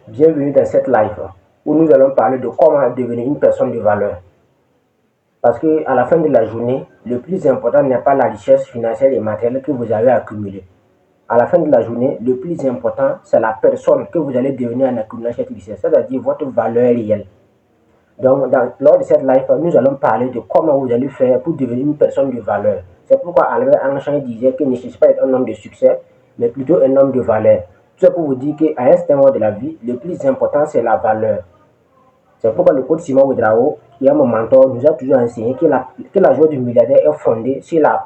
Bienvenue dans cette life où nous allons parler de comment devenir une personne de valeur. Parce qu'à la fin de la journée, le plus important n'est pas la richesse financière et matérielle que vous avez accumulée. À la fin de la journée, le plus important, c'est la personne que vous allez devenir en accumulant cette richesse, c'est-à-dire votre valeur réelle. Donc, lors de cette live, nous allons parler de comment vous allez faire pour devenir une personne de valeur. C'est pourquoi Albert Einstein disait qu'il ne cherche pas être un homme de succès, mais plutôt un homme de valeur. Tout ça pour vous dire qu'à un certain moment de la vie, le plus important, c'est la valeur. C'est pourquoi le coach Simon Ouedraogo, qui est mon mentor, nous a toujours enseigné que la joie du milliardaire est fondée sur la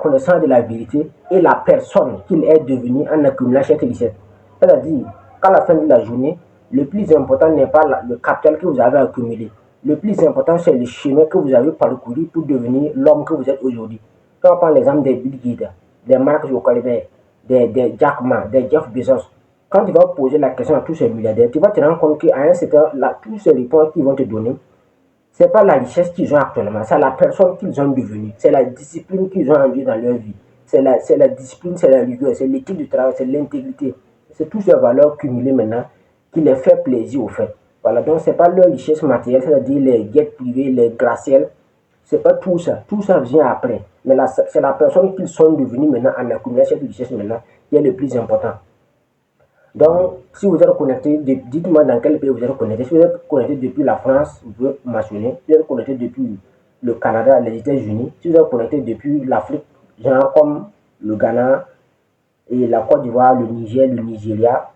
connaissance de la vérité et la personne qu'il est devenu en accumulant cette richesse. C'est-à-dire qu'à la fin de la journée, le plus important n'est pas le capital que vous avez accumulé. Le plus important, c'est le chemin que vous avez parcouru pour devenir l'homme que vous êtes aujourd'hui. Quand on prend l'exemple des Bill Gates, des Mark Zuckerberg, des Jack Ma, des Jeff Bezos, quand tu vas poser la question à tous ces milliardaires, tu vas te rendre compte qu'à un certain moment, tous ces réponses qu'ils vont te donner, ce n'est pas la richesse qu'ils ont actuellement, c'est la personne qu'ils ont devenue, c'est la discipline qu'ils ont induite dans leur vie, c'est la discipline, c'est la rigueur, c'est l'éthique du travail, c'est l'intégrité. C'est toutes ces valeurs cumulées maintenant qui les fait plaisir au fait. Voilà, donc ce n'est pas leur richesse matérielle, c'est-à-dire les jets privés, les gratte-ciels, ce n'est pas tout ça vient après. Mais c'est la personne qu'ils sont devenus maintenant en accumulant cette richesse maintenant qui est le plus important. Donc, si vous êtes connecté, dites-moi dans quel pays vous êtes connecté. Si vous êtes connecté depuis la France, vous pouvez mentionner. Si vous êtes connecté depuis le Canada, les États-Unis, si vous êtes connecté depuis l'Afrique, genre comme le Ghana et la Côte d'Ivoire, le Niger, le Nigeria,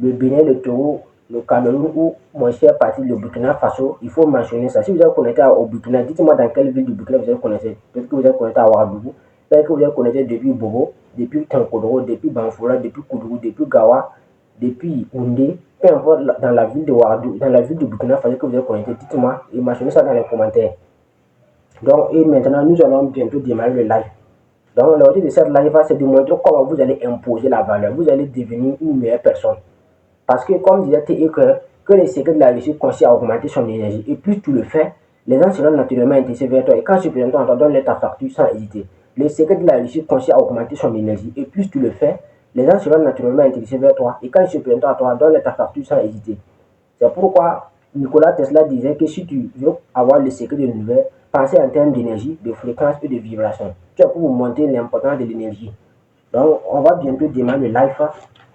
le Bénin, le Togo, le Cameroun ou mon cher parti, le Burkina Faso, il faut mentionner ça. Si vous êtes connecté au Burkina, dites-moi dans quelle ville du Burkina vous êtes connecté. Peut-être que vous êtes connecté à Ouagadougou, peut-être que vous êtes connecté depuis Bobo, depuis Tankodoro, depuis Banfoura, depuis Koudougou, depuis Gawa, depuis Oundé, peu importe dans la ville de Ouagadougou, dans la ville du Burkina Faso que vous êtes connecté, dites-moi et mentionnez ça dans les commentaires. Donc, et maintenant, nous allons bientôt démarrer le live. Donc, l'objectif de cette live, c'est de montrer comment vous allez imposer la valeur. Vous allez devenir une meilleure personne. Parce que, comme disait T.E. que le secret de la réussite consiste à augmenter son énergie. Et plus tu le fais, les gens seront naturellement intéressés vers toi. Et quand tu présentes toi, donne ta facture sans hésiter. Le secret de la réussite consiste à augmenter son énergie. Et plus tu le fais, les gens seront naturellement intéressés vers toi. Et quand ils se présentent à toi, donne ta facture sans hésiter. C'est pourquoi Nikola Tesla disait que si tu veux avoir le secret de l'univers, pensez en termes d'énergie, de fréquence et de vibration. Tu vas pour vous montrer l'importance de l'énergie. Donc, on va bientôt démarrer le live.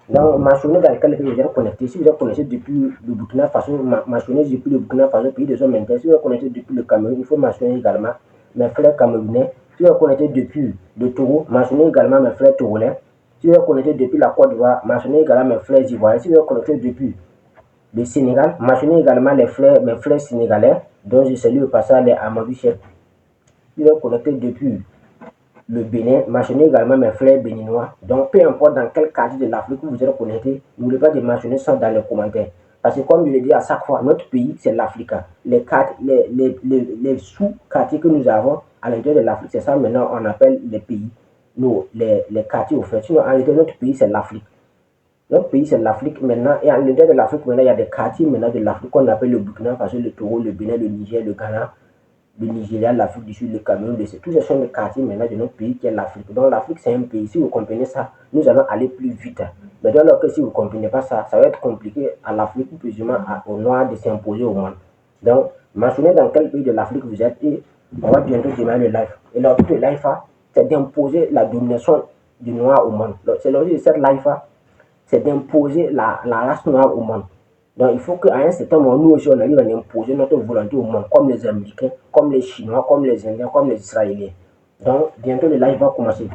Donc, mentionnez dans lequel vous êtes connecté. Si vous êtes connecté depuis le Burkina Faso, mentionnez depuis le Burkina Faso, pays des hommes intègres. Si vous êtes connecté depuis le Cameroun, il faut mentionner également mes frères camerounais. Si vous êtes connecté depuis le Togo, mentionnez également mes frères togolais. Si vous êtes connecté depuis la Côte d'Ivoire, mentionnez également mes frères ivoiriens. Si vous êtes connecté depuis le Sénégal, mentionnez également mes frères sénégalais, dont je salue au passage les Amadou Chef. Si vous êtes connecté depuis le Bénin, mentionnez également mes frères béninois. Donc, peu importe dans quel quartier de l'Afrique vous êtes connecté, n'oubliez pas de mentionner ça dans les commentaires. Parce que comme je le dis à chaque fois, notre pays, c'est l'Afrique. Les sous-quartiers que nous avons à l'intérieur de l'Afrique, c'est ça maintenant on appelle les pays. Nous, les quartiers au fait. Sinon, en réalité, notre pays, c'est l'Afrique. Notre pays, c'est l'Afrique maintenant. Et à l'intérieur de l'Afrique, maintenant, il y a des quartiers maintenant de l'Afrique qu'on appelle le Burkina Faso, le Togo, le Bénin, le Niger, le Ghana, le Nigeria, l'Afrique du Sud, le Cameroun, tous ces sont les quartiers maintenant de notre pays qui est l'Afrique. Donc l'Afrique c'est un pays, si vous comprenez ça, nous allons aller plus vite. Mais alors que si vous ne comprenez pas ça, ça va être compliqué à l'Afrique ou plus ou moins aux Noirs de s'imposer au monde. Donc, mentionnez dans quel pays de l'Afrique vous êtes et on va bientôt démarrer le live. Et l'objectif de live, c'est d'imposer la domination du Noir au monde. C'est l'objectif de cette live, c'est d'imposer la race noire au monde. Donc il faut qu'à un certain moment, nous aussi, on arrive à imposer notre volonté au monde, comme les Américains, comme les Chinois, comme les Indiens, comme les Israéliens. Donc bientôt le live va commencer.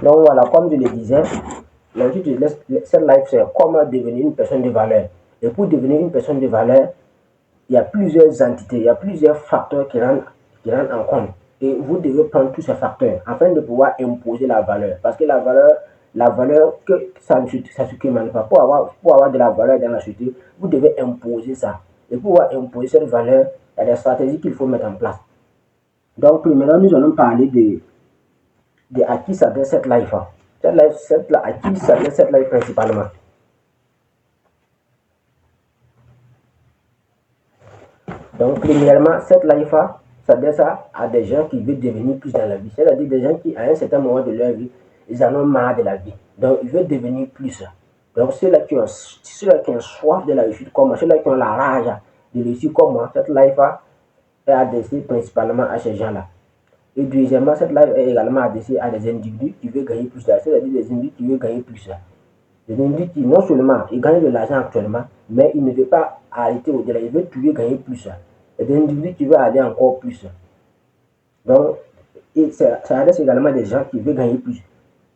Donc voilà, comme je le disais, l'objectif de cette live, c'est comment devenir une personne de valeur. Et pour devenir une personne de valeur, il y a plusieurs entités, il y a plusieurs facteurs qui rentrent en compte. Et vous devez prendre tous ces facteurs afin de pouvoir imposer la valeur. Parce que la valeur que ça ne se manque pas. Pour avoir de la valeur dans la société, vous devez imposer ça. Et pour pouvoir imposer cette valeur, il y a des stratégies qu'il faut mettre en place. Donc, premièrement, nous allons parler de à qui s'adresse cette life. À qui s'adresse cette life principalement. Donc, premièrement, cette life-là s'adresse à des gens qui veulent devenir plus dans la vie. C'est-à-dire des gens qui, à un certain moment de leur vie, ils en ont marre de la vie. Donc, ils veulent devenir plus. Donc, ceux-là qui ont soif de la réussite comme moi, ceux-là qui ont la rage de réussir comme moi, cette life-là est adressée principalement à ces gens-là. Et deuxièmement, cette life est également adressée à des individus qui veulent gagner plus, c'est-à-dire des individus qui veulent gagner plus. Des individus qui, non seulement ils gagnent de l'argent actuellement, mais ils ne veulent pas arrêter au-delà, ils veulent toujours gagner plus. Des individus qui veulent aller encore plus. Donc, ça adresse également des gens qui veulent gagner plus.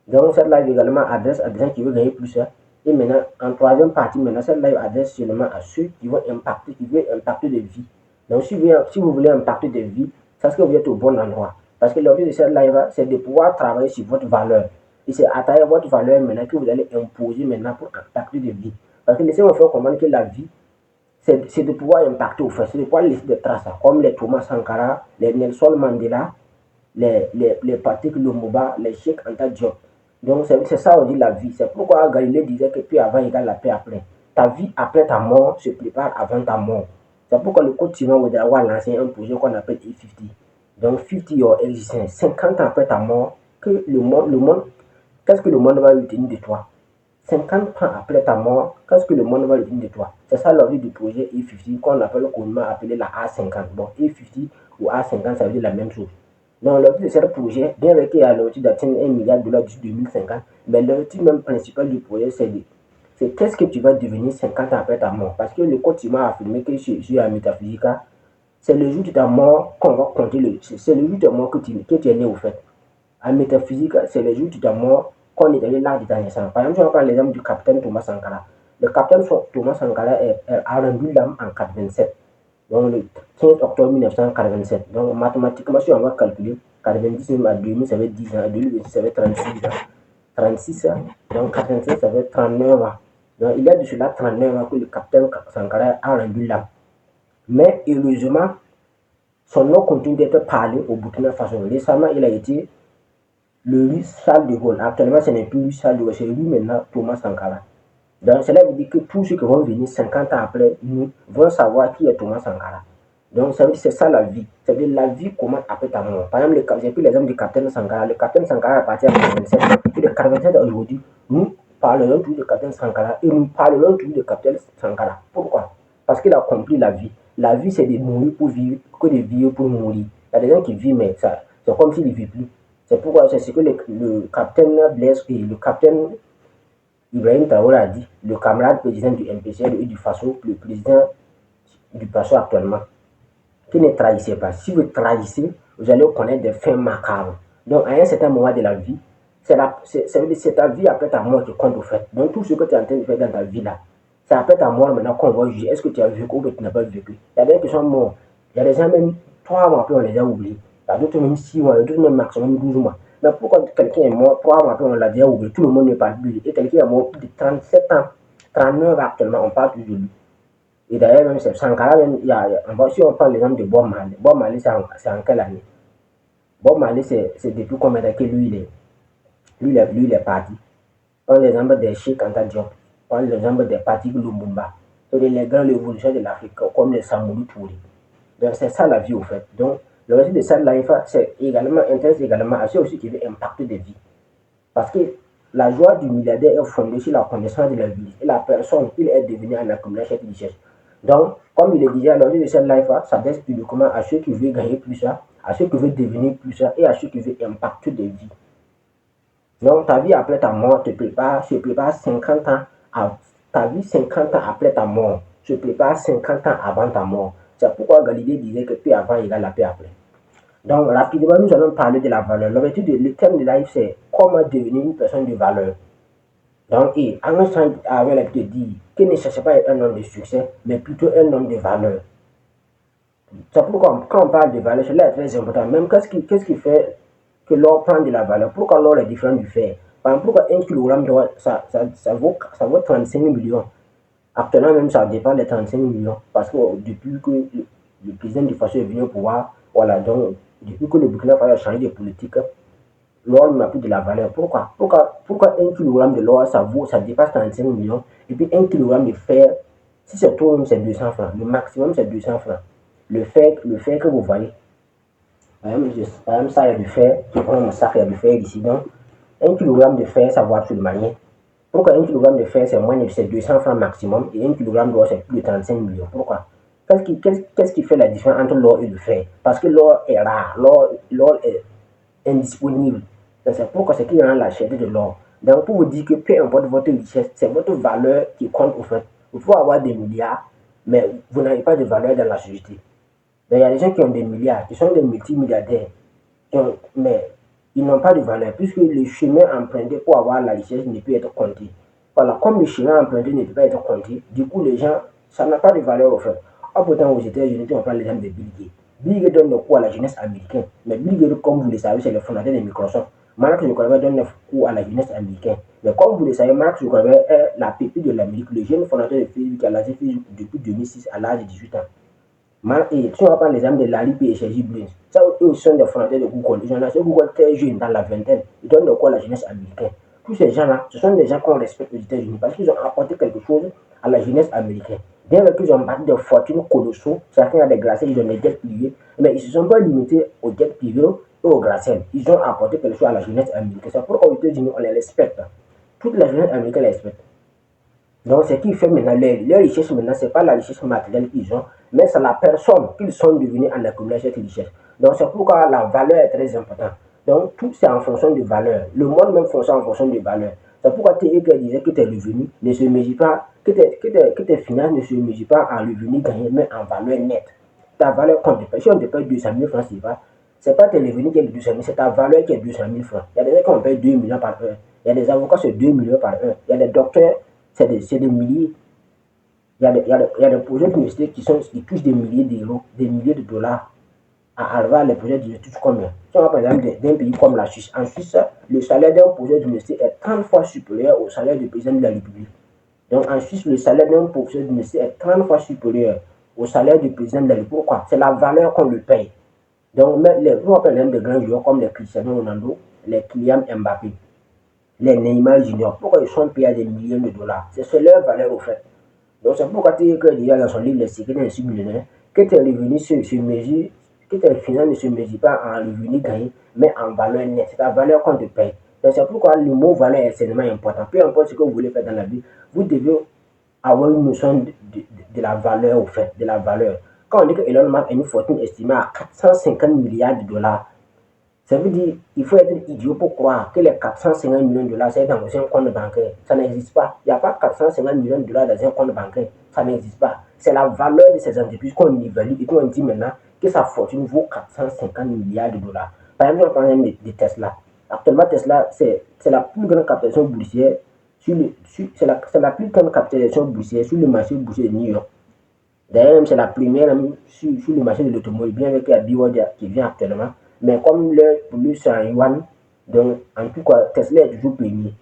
Donc, cette live également adresse à des gens qui veulent gagner plus. Et maintenant, en troisième partie, maintenant, cette live adresse seulement à ceux qui vont impacter, qui veulent impacter des vies. Donc, si vous voulez impacter des vies, c'est parce que vous êtes au bon endroit. Parce que l'objet de cette live, c'est de pouvoir travailler sur votre valeur. Et c'est à travers votre valeur maintenant que vous allez imposer maintenant pour impacter des vies. Parce que laissez-moi faire comprendre que la vie, c'est de pouvoir impacter au fait, c'est de pouvoir laisser des traces, comme les Thomas Sankara, les Nelson Mandela, les Patrick Lumumba, les Cheikh Anta Diop. Donc c'est ça on dit la vie. C'est pourquoi Galilée disait que puis avant égale la paix après. Ta vie après ta mort se prépare avant ta mort. C'est pourquoi le coach Simon Ouedraogo a lancé un projet qu'on appelle E50. Donc 50 your existence. 50 ans après ta mort, que le monde, qu'est-ce que le monde va retenir de toi? 50 ans après ta mort, qu'est-ce que le monde va retenir de toi? C'est ça l'objet du projet E50 qu'on appelle communément appelé la A50. Bon, E50 ou A50, ça veut dire la même chose. Donc, l'objectif de ce projet, bien qu'il y ait l'objectif d'atteindre 1 milliard de dollars d'ici 2050, mais l'objectif même principal du projet, c'est qu'est-ce que tu vas devenir 50 ans après ta mort. Parce que le coach m'a affirmé que sur la métaphysique, c'est le jour de ta mort qu'on va compter, c'est le jour de ta mort que tu es né au fait. En métaphysique, c'est le jour de ta mort qu'on est allé là de ta naissance. Par exemple, je vais prendre l'exemple du capitaine Thomas Sankara. Le capitaine Thomas Sankara a rendu l'âme en 87. Donc le 15 octobre 1987. Donc mathématiquement, si on va calculer, 90 à 2000, ça fait 10 ans, à 2026, ça fait 36 ans. 36 ans, donc 87, ça fait 39 ans. Donc il y a de cela 39 ans que le capitaine Sankara a rendu l'âme. Mais heureusement, son nom continue d'être parlé au Burkina Faso. Récemment, il a été le lui Charles de Gaulle. Actuellement, ce n'est plus lui Charles de Gaulle, c'est lui maintenant Thomas Sankara. Donc cela veut dire que tous ceux qui vont venir 50 ans après nous vont savoir qui est Thomas Sankara. Donc ça veut dire c'est ça la vie. Ça veut dire la vie commence après ta mort. Par exemple, j'ai pris l'exemple du capitaine Sankara. Le capitaine Sankara est parti en 87. Et le 87 aujourd'hui, nous parlerons toujours du capitaine Sankara et nous parlerons toujours du capitaine Sankara. Pourquoi? Parce qu'il a compris la vie. La vie, c'est de mourir pour vivre, que de vivre pour mourir. Il y a des gens qui vivent, mais ça, c'est comme s'ils ne vivent plus. C'est pourquoi c'est ce que le capitaine Blaise et le capitaine Ibrahim Traoré a dit, le camarade président du MPCL et du FASO, le président du FASO actuellement, qui ne trahissez pas. Si vous trahissez, vous allez connaître des fins macabres. Donc, à un certain moment de la vie, c'est ta vie après ta mort qui compte au fait. Donc, tout ce que tu es en train de faire dans ta vie là, c'est après ta mort maintenant qu'on va juger. Est-ce que tu as vécu ou tu n'as pas vécu? Il y a des gens qui sont morts. Il y a des gens même 3 mois après, on les a oubliés. Il y a d'autres même 6 mois, d'autres même maximum 12 mois. Mais pourquoi quelqu'un est mort 3 mois après, on l'a déjà oublié? Tout le monde ne parle plus. Et quelqu'un est mort plus de 37 ans, 39 ans actuellement, on parle plus de lui. Et d'ailleurs, même c'est Sankara, même, si on prend l'exemple de Bob Marley c'est en quelle année? Bob Marley, c'est depuis combien d'années que lui, il est parti. Prends l'exemple des Cheikh Anta Diop, prends l'exemple des Patrick Lumumba, les grands révolutionnaires de l'Afrique, comme les Samoury Touré. Donc, c'est ça la vie, au fait. Donc, le reste de ça, c'est également intéresse également à ceux aussi qui veulent impacter des vies. Parce que la joie du milliardaire est fondée sur la connaissance de la vie et la personne qu'il est devenu en accumulant cette richesse. Donc, comme il le disait, l'objet de cette life s'adresse publiquement à ceux qui veulent gagner plus, à ceux qui veulent devenir plus et à ceux qui veulent impacter des vies. Donc, ta vie après ta mort se prépare 50 ans ta vie 50 ans après ta mort se prépare 50 ans avant ta mort. C'est pourquoi Galilée disait que paix avant égale la paix après. Donc, rapidement, nous allons parler de la valeur. L'objectif de le thème de life, c'est comment devenir une personne de valeur. Donc, Einstein avait l'habitude de dire qu'il ne cherchait pas à être un homme de succès, mais plutôt un homme de valeur. C'est pourquoi, quand on parle de valeur, cela est très important. Même qu'est-ce qui fait que l'or prend de la valeur? Pourquoi l'or est différent du fer? Par exemple, pourquoi 1 kg d'or, ça vaut 35 millions? Actuellement, même, ça dépend des 35 millions. Parce que depuis que le président du Faso est venu au pouvoir, voilà, donc, depuis que le Burkina Faso a changé de politique, l'or n'a plus de la valeur. Pourquoi 1 kg de l'or, ça dépasse 35 millions, et puis 1 kg de fer, si c'est trop, c'est 200 francs. Le maximum, c'est 200 francs. le fer que vous voyez, par exemple ça, il y a du fer, je prends mon sac, il y a du fer ici. Donc, 1 kg de fer, ça vaut absolument rien. Pourquoi 1 kg de fer, c'est moins de 200 francs maximum et 1 kg d'or, c'est plus de 35 millions? Pourquoi? Qu'est-ce qui fait la différence entre l'or et le fer? Parce que l'or est rare, l'or est indisponible. C'est pourquoi c'est qui rend la cherté de l'or. Donc, pour vous dire que peu importe votre richesse, c'est votre valeur qui compte au fait. Vous pouvez avoir des milliards, mais vous n'avez pas de valeur dans la société. Donc, il y a des gens qui ont des milliards, qui sont des multimilliardaires, mais ils n'ont pas de valeur, puisque le chemin emprunté pour avoir la richesse ne peut être compté. Voilà, comme le chemin emprunté ne peut pas être compté, du coup, les gens, ça n'a pas de valeur au fait. Ah, pourtant, aux États-Unis, on prend l'exemple de Bill Gates. Bill Gates donne le coup à la jeunesse américaine. Mais Bill Gates, comme vous le savez, c'est le fondateur de Microsoft. Mark Zuckerberg donne le coup à la jeunesse américaine. Mais comme vous le savez, Mark Zuckerberg est la pépite de l'Amérique, le jeune fondateur de Facebook qui a lancé Facebook depuis 2006 à l'âge de 18 ans. Et si on va prendre l'exemple de Larry Page et Sergey Brin, ça, eux sont des fondateurs de Google. Ils ont lancé Google très jeune, dans la vingtaine. Ils donnent le coup à la jeunesse américaine. Tous ces gens-là, ce sont des gens qu'on respecte aux États-Unis parce qu'ils ont apporté quelque chose à la jeunesse américaine. Bien qu'ils ont bâti des fortunes colossaux, chacun a des gratte-ciels, ils ont des jets privés, mais ils ne se sont pas limités aux jets privés et aux gratte-ciels. Ils ont apporté quelque chose à la jeunesse américaine. C'est pourquoi aux États-Unis, on les respecte. Toute la jeunesse américaine les respecte. Donc, ce qui fait maintenant leur richesse, maintenant, ce n'est pas la richesse matérielle qu'ils ont, mais c'est la personne qu'ils sont devenus en accumulant cette richesse. Donc, c'est pourquoi la valeur est très importante. Donc, tout c'est en fonction de valeur. Le monde même fonctionne en fonction de valeur. C'est pourquoi TEK disait que tes revenus ne se mesurent pas, que tes finances ne se mesurent pas en revenus gagnés, mais en valeur nette. Ta valeur compte. Si on te paye 200 000 francs, c'est pas tes revenus qui est de 200 000, c'est ta valeur qui est de 200 000 francs. Il y a des gens qui ont payé 2 millions par heure. Il y a des avocats, c'est 2 millions par heure. Il y a des docteurs, c'est des milliers. Il y a des projets d'université qui touchent des milliers d'euros, des milliers de dollars. À Harvard, les projets d'université touchent combien? Si on va par exemple d'un pays comme la Suisse, en Suisse, le salaire d'un projet d'université est 30 fois supérieur au salaire du président de la République. Donc en Suisse, le salaire d'un professeur d'université est 30 fois supérieur au salaire du président de la République. Pourquoi? C'est la valeur qu'on le paye. Donc, on va parler de grands joueurs comme les Cristiano Ronaldo, les Kylian Mbappé, les Neymar Junior. Pourquoi ils sont payés à des millions de dollars? C'est leur valeur au fait. Donc, c'est pourquoi tu dis dans son livre Les secrets d'un submillionnaire que tes revenus se mesurent, que tes finances ne se mesurent pas en revenus gagnés, mais en valeur nette. C'est la valeur qu'on te paye. Donc, c'est pourquoi le mot valeur est extrêmement important. Peu importe ce que vous voulez faire dans la vie, vous devez avoir une notion de la valeur au fait, de la valeur. Quand on dit que Elon Musk a une fortune estimée à 450 milliards de dollars, ça veut dire qu'il faut être idiot pour croire que les 450 millions de dollars, c'est dans un compte bancaire. Ça n'existe pas. Il n'y a pas 450 millions de dollars dans un compte bancaire. Ça n'existe pas. C'est la valeur de ces entreprises qu'on évalue et qu'on dit maintenant que sa fortune vaut 450 milliards de dollars. Par exemple, on parle de Tesla. Actuellement, Tesla, c'est la plus grande capitalisation boursière c'est la plus grande capitalisation boursière sur le marché boursier de New York. D'ailleurs, c'est la première sur le marché de l'automobile, bien avec la BYD qui vient actuellement. Mais comme pour lui, c'est un yuan, donc en tout cas, Tesla est toujours premier.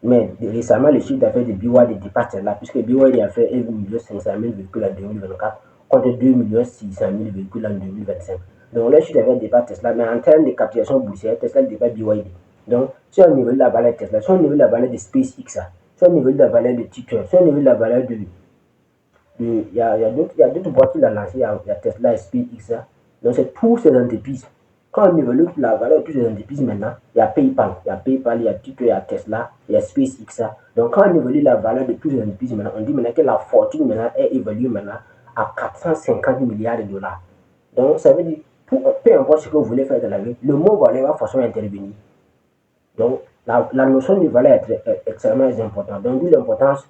Mais récemment, le chiffre d'affaires de BYD dépasse Tesla, puisque BYD a fait 1 500 000 véhicules en 2024 contre 2 600 000 véhicules en 2025. Donc, le chiffre d'affaires dépasse Tesla, mais en termes de capitalisation boursière, Tesla dépasse BYD. Donc, si on évalue la valeur de Tesla, si on évalue la valeur de SpaceX, si on évalue la valeur de Twitter, si on évalue la valeur il y a d'autres boîtes qui l'ont lancé, il y a Tesla et SpaceX. Donc, c'est tous ces entreprises. Quand on évalue la valeur de toutes ces entreprises maintenant, il y a PayPal, il y a Twitter, il y a Tesla, il y a SpaceX. Donc, quand on évalue la valeur de toutes ces entreprises maintenant, on dit maintenant que la fortune maintenant est évaluée maintenant à 450 milliards de dollars. Donc, ça veut dire, peu importe ce que vous voulez faire dans la vie, le mot valeur va forcément intervenir. Donc, la notion de valeur est extrêmement importante. Donc, d'où l'importance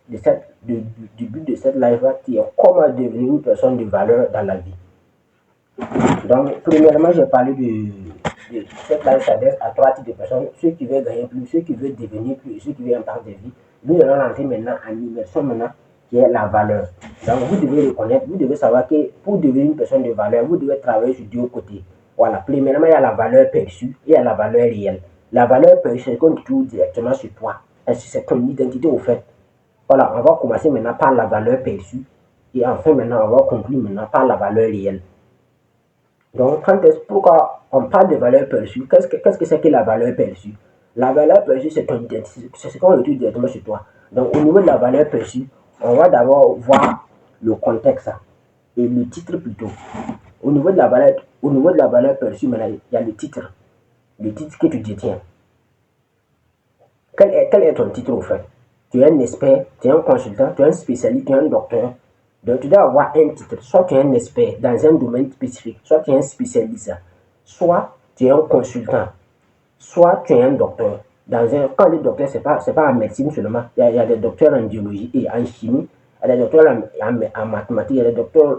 du but de cette live qui est comment devenir une personne de valeur dans la vie. Donc, premièrement, j'ai parlé de cette live s'adresse à 3 types de personnes, ceux qui veulent gagner plus, ceux qui veulent devenir plus et ceux qui veulent impacter des vies. Nous allons lancer maintenant en immersion maintenant qui est la valeur. Donc, vous devez reconnaître, vous devez savoir que pour devenir une personne de valeur, vous devez travailler sur 2 côtés. Voilà, premièrement, il y a la valeur perçue et il y a la valeur réelle. La valeur perçue, c'est qu'on trouve directement sur toi. C'est ton identité au fait. Voilà, on va commencer maintenant par la valeur perçue et enfin maintenant on va conclure maintenant par la valeur réelle. Donc, pourquoi on parle de valeur perçue? Qu'est-ce que c'est que la valeur perçue? La valeur perçue, c'est ton identité, c'est ce qu'on retrouve directement sur toi. Donc, au niveau de la valeur perçue, on va d'abord voir le contexte. et le titre plutôt. Au niveau de la valeur perçue, maintenant, il y a le titre que tu détiens. Quel est ton titre au fait? Tu es un expert, tu es un consultant, tu es un spécialiste, tu es un docteur. Donc tu dois avoir un titre. Soit tu es un expert dans un domaine spécifique, soit tu es un spécialiste, soit tu es un consultant, soit tu es un docteur. Quand on dit docteur, c'est pas en médecine seulement. Il y a des docteurs en biologie et en chimie, il y a des docteurs en mathématiques, il y a des docteurs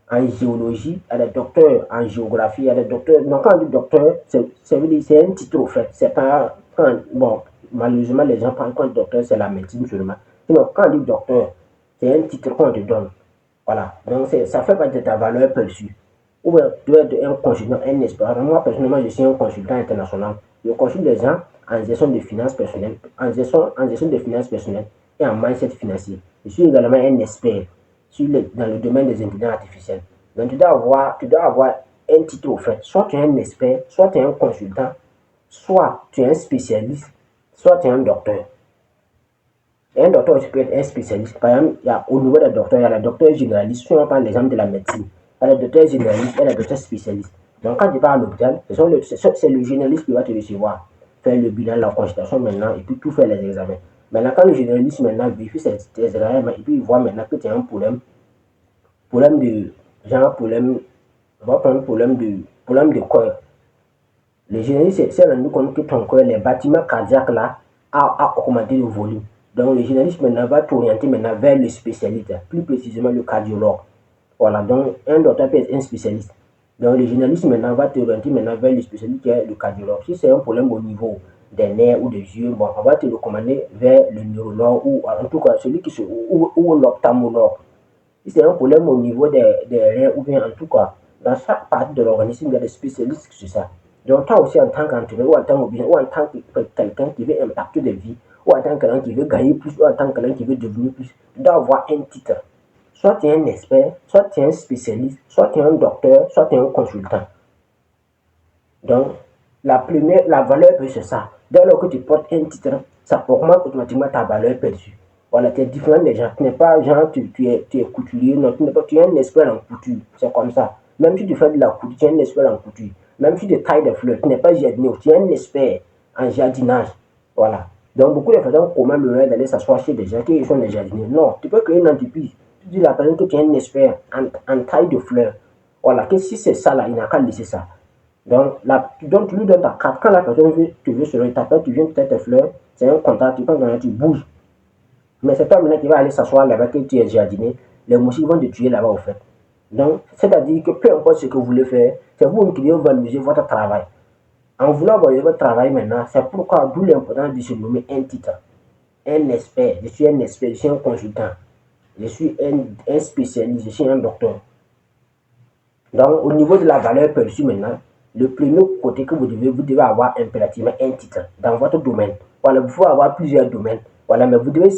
en géologie, il y a des docteurs en géographie, il y a des docteurs. Donc quand on dit docteur, c'est un titre au fait. C'est pas bon, malheureusement les gens pensent que docteur c'est la médecine seulement. Sinon quand on dit docteur, c'est un titre qu'on te donne. Voilà. Donc ça fait partie de ta valeur perçue. Ou bien tu dois être un consultant, un expert. Moi personnellement je suis un consultant international. Je consulte les gens en gestion de finances personnelles, en gestion de finances personnelles et en mindset financier. Je suis également un expert dans le domaine des intelligences artificielles. Donc tu dois avoir un titre au fait. Soit tu es un expert, soit tu es un consultant, soit tu es un spécialiste, soit tu es un docteur. Et un docteur aussi peut être un spécialiste. Par exemple, au niveau des docteurs, il y a les docteurs généralistes. Si on prend l'exemple de la médecine, il y a les docteurs généralistes et les docteurs spécialistes. Donc, quand tu pars à l'hôpital, c'est le généraliste qui va te recevoir, faire le bilan, la consultation maintenant, et puis tout faire les examens. Maintenant, quand le généraliste maintenant vérifie ces examens, et puis il voit maintenant que tu as un problème de, genre problème, on va prendre problème de cœur. Le généraliste s'est rendu compte que ton cœur, les bâtiments cardiaques là, a augmenté de volume. Donc le généraliste maintenant va t'orienter maintenant vers le spécialiste, plus précisément le cardiologue. Voilà, donc un docteur peut être un spécialiste. Donc le généraliste maintenant va t'orienter maintenant vers le spécialiste qui est le cardiologue. Si c'est un problème au niveau des nerfs ou des yeux, bon, on va te recommander vers le neurologue ou en tout cas celui qui se ou l'ophtalmologue. Si c'est un problème au niveau des reins ou bien en tout cas dans chaque partie de l'organisme, il y a des spécialistes sur ça. Donc toi aussi en tant qu'entraîneur ou en tant ou en tant que quelqu'un qui veut impacter des vies, ou en tant que quelqu'un qui veut gagner plus, ou en tant que quelqu'un qui veut devenir plus, tu dois avoir un titre. Soit tu es un expert, soit tu es un spécialiste, soit tu es un docteur, soit tu es un consultant. Donc, la valeur perçue, c'est ça. Dès lors que tu portes un titre, ça augmente automatiquement ta valeur perçue. Voilà, tu es différent des gens. Tu n'es pas genre, tu es couturier, non, tu es un expert en couture. C'est comme ça. Même si tu fais de la couture, tu es un expert en couture. Même si tu tailles des fleurs, tu n'es pas jardinier, tu es un expert en jardinage. Voilà. Donc, beaucoup de personnes commettent le rêve d'aller s'asseoir chez des gens qui sont des jardiniers. Non, tu peux créer une entreprise. Tu dis à la personne que tu es un expert en taille de fleurs. Voilà, que si c'est ça là, il n'a qu'à laisser ça. Donc, tu lui donnes ta carte. Quand la personne te veut sur t'appelle, tu viens peut-être tes fleurs, c'est un contact, tu prends tu bouges. Mais c'est toi maintenant qui va aller s'asseoir là-bas, que tu es jardinier. Les moustiques vont te tuer là-bas au fait. Donc, c'est-à-dire que peu importe ce que vous voulez faire, c'est vous qui devez valoriser votre travail. En voulant valoriser votre travail maintenant, c'est pourquoi d'où l'importance de se nommer un titre. Un expert, je suis un expert, je suis un consultant, je suis un spécialiste, je suis un docteur. Donc, au niveau de la valeur perçue maintenant, le premier côté que vous devez avoir impérativement un titre dans votre domaine. Voilà, vous pouvez avoir plusieurs domaines. Voilà, mais vous devez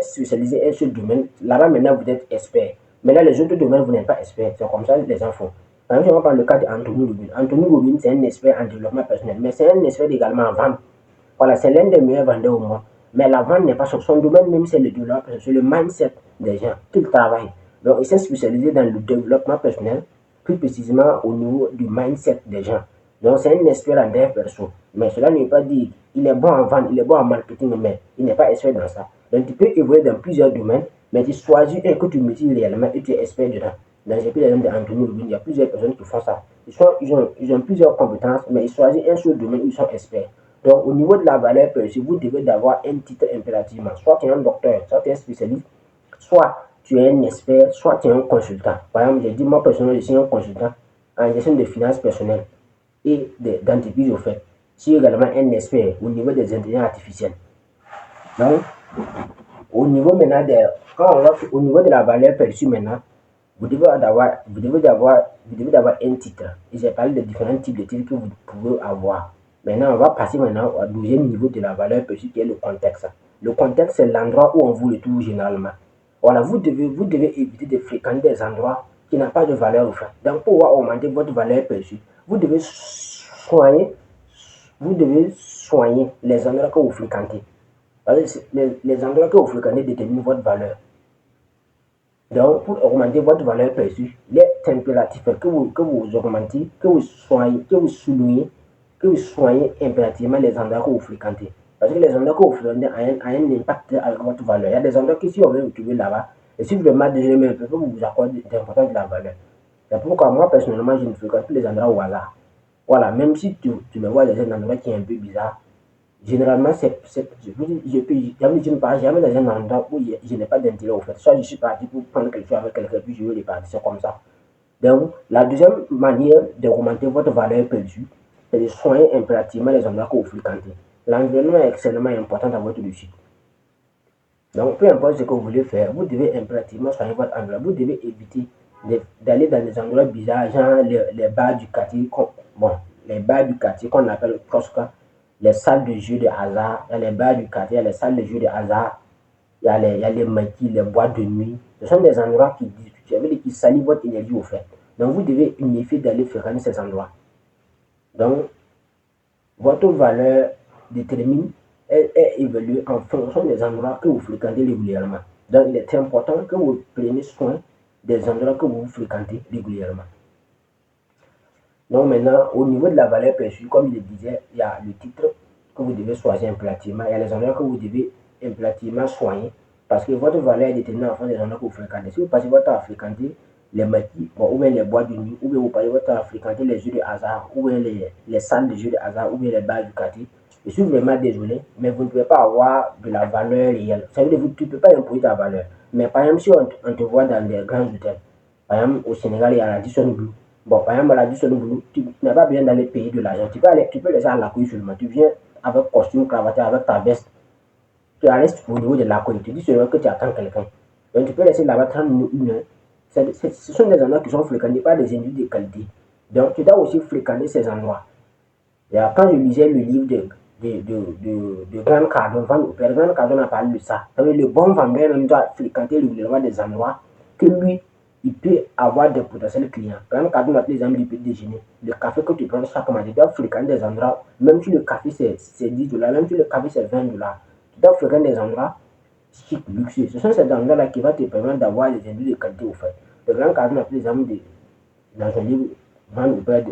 spécialiser un seul domaine. Là-bas, maintenant, vous êtes expert. Mais là, les autres domaines, vous n'êtes pas expert. C'est comme ça que les gens font. Par exemple, si on prend le cas d'Anthony Robbins. Anthony Robbins, c'est un expert en développement personnel, mais c'est un expert également en vente. Voilà, c'est l'un des meilleurs vendeurs au monde. Mais la vente n'est pas son domaine, même c'est le développement personnel, c'est le mindset des gens qu'il travaille. Donc, il s'est spécialisé dans le développement personnel, plus précisément au niveau du mindset des gens. Donc, c'est un expert en dev perso. Mais cela ne veut pas dire qu'il est bon en vente, il est bon en marketing, mais il n'est pas expert dans ça. Donc, tu peux évoluer dans plusieurs domaines, mais tu choisis un que tu maîtrises réellement et tu es expert dedans. Dans les pays d'Anthony Robbins, il y a plusieurs personnes qui font ça. Ils ont plusieurs compétences, mais ils choisissent un seul domaine où ils sont experts. Donc, au niveau de la valeur perçue, vous devez d'avoir un titre impérativement. Soit tu es un docteur, soit tu es un spécialiste, soit tu es un expert, soit tu es un consultant. Par exemple, j'ai dit, moi personnellement, je suis un consultant en gestion de finances personnelles et d'entreprise au fait. Je suis également un expert au niveau des intelligences artificielles. Donc, au niveau maintenant au niveau de la valeur perçue maintenant, vous devez d'avoir un titre. Et j'ai parlé de différents types de titres que vous pouvez avoir. Maintenant, on va passer maintenant au deuxième niveau de la valeur perçue qui est le contexte. Le contexte, c'est l'endroit où on vous le trouve généralement. Voilà, vous devez éviter de fréquenter des endroits qui n'ont pas de valeur au fait. Donc, pour pouvoir augmenter votre valeur perçue, vous devez soigner les endroits que vous fréquentez. Parce que les endroits que vous fréquentez déterminent votre valeur. Donc, pour augmenter votre valeur perçue, les impératifs que vous augmentez, que vous soignez impérativement les endroits que vous fréquentez. Parce que les endroits que vous fréquentez ont un impact avec votre valeur. Il y a des endroits que si on veut vous trouver là-bas, et si vous le mal déjeuner, un peu, vous vous accordez d'importance de la valeur. C'est pourquoi moi, personnellement, je ne fréquente plus les endroits au hasard. Voilà, même si tu me vois dans un endroit qui est un peu bizarre, généralement, je ne pars jamais dans un endroit où je n'ai pas d'intérêt au fait. Soit je suis parti pour prendre quelque chose avec quelqu'un, puis je veux repartir, c'est comme ça. Donc, la deuxième manière d'augmenter votre valeur perçue, c'est de soigner impérativement les endroits que vous fréquentez. L'environnement est extrêmement important dans votre réussite. Donc, peu importe ce que vous voulez faire, vous devez impérativement soigner votre environnement. Vous devez éviter d'aller dans des endroits bizarres, genre les bars du quartier, bon, les bars du quartier qu'on appelle Prosca, les salles de jeux de hasard, il y a les bars du quartier, il y a les salles de jeux de hasard, il y a les maquis, les boîtes de nuit. Ce sont des endroits qui salissent votre énergie au fait. Donc, vous devez unifier d'aller fréquenter ces endroits. Donc, votre valeur détermine est évaluée en fonction des endroits que vous fréquentez régulièrement. Donc, il est important que vous preniez soin des endroits que vous fréquentez régulièrement. Donc, maintenant, au niveau de la valeur perçue, comme il le disait, il y a le titre que vous devez choisir impérativement. Il y a les endroits que vous devez impérativement soigner parce que votre valeur est déterminée en fonction des endroits que vous fréquentez. Si vous passez votre temps à fréquenter les maquis, bon, ou bien les boîtes de nuit, ou bien vous passez votre temps à fréquenter les jeux de hasard, ou bien les salles de jeux de hasard, ou bien les bars du quartier, je suis vraiment désolé, mais vous ne pouvez pas avoir de la valeur réelle. Ça veut dire que tu ne peux pas imposer ta valeur. Mais par exemple, si on te voit dans des grands hôtels, par exemple, au Sénégal, il y a la Dison Blue. Bon, par exemple, la Dison Blue, tu n'as pas besoin d'aller payer de l'argent. Tu peux laisser à l'accueil seulement. Tu viens avec costume, cravaté, avec ta veste. Tu restes au niveau de l'accueil. Tu dis seulement que tu attends quelqu'un. Donc, tu peux laisser là-bas 30 minutes, une heure. Ce sont des endroits qui sont fréquentés par des individus de qualité. Donc, tu dois aussi fréquenter ces endroits. Et quand je lisais le livre de Grant Cardone, Grant Cardone a parlé de ça. Le bon vendeur même doit fréquenter régulièrement des endroits que lui, il peut avoir des potentiels clients. Grant Cardone a pris l'exemple du petit déjeuner. Le café que tu prends chaque matin, tu dois fréquenter des endroits, même si le café c'est 10 dollars, même si le café c'est 20 dollars, tu dois fréquenter des endroits chic, luxueux. Ce sont ces endroits-là qui vont te permettre d'avoir des individus de qualité au fait. Le Grant Cardone a pris l'exemple dans son livre Van Uber.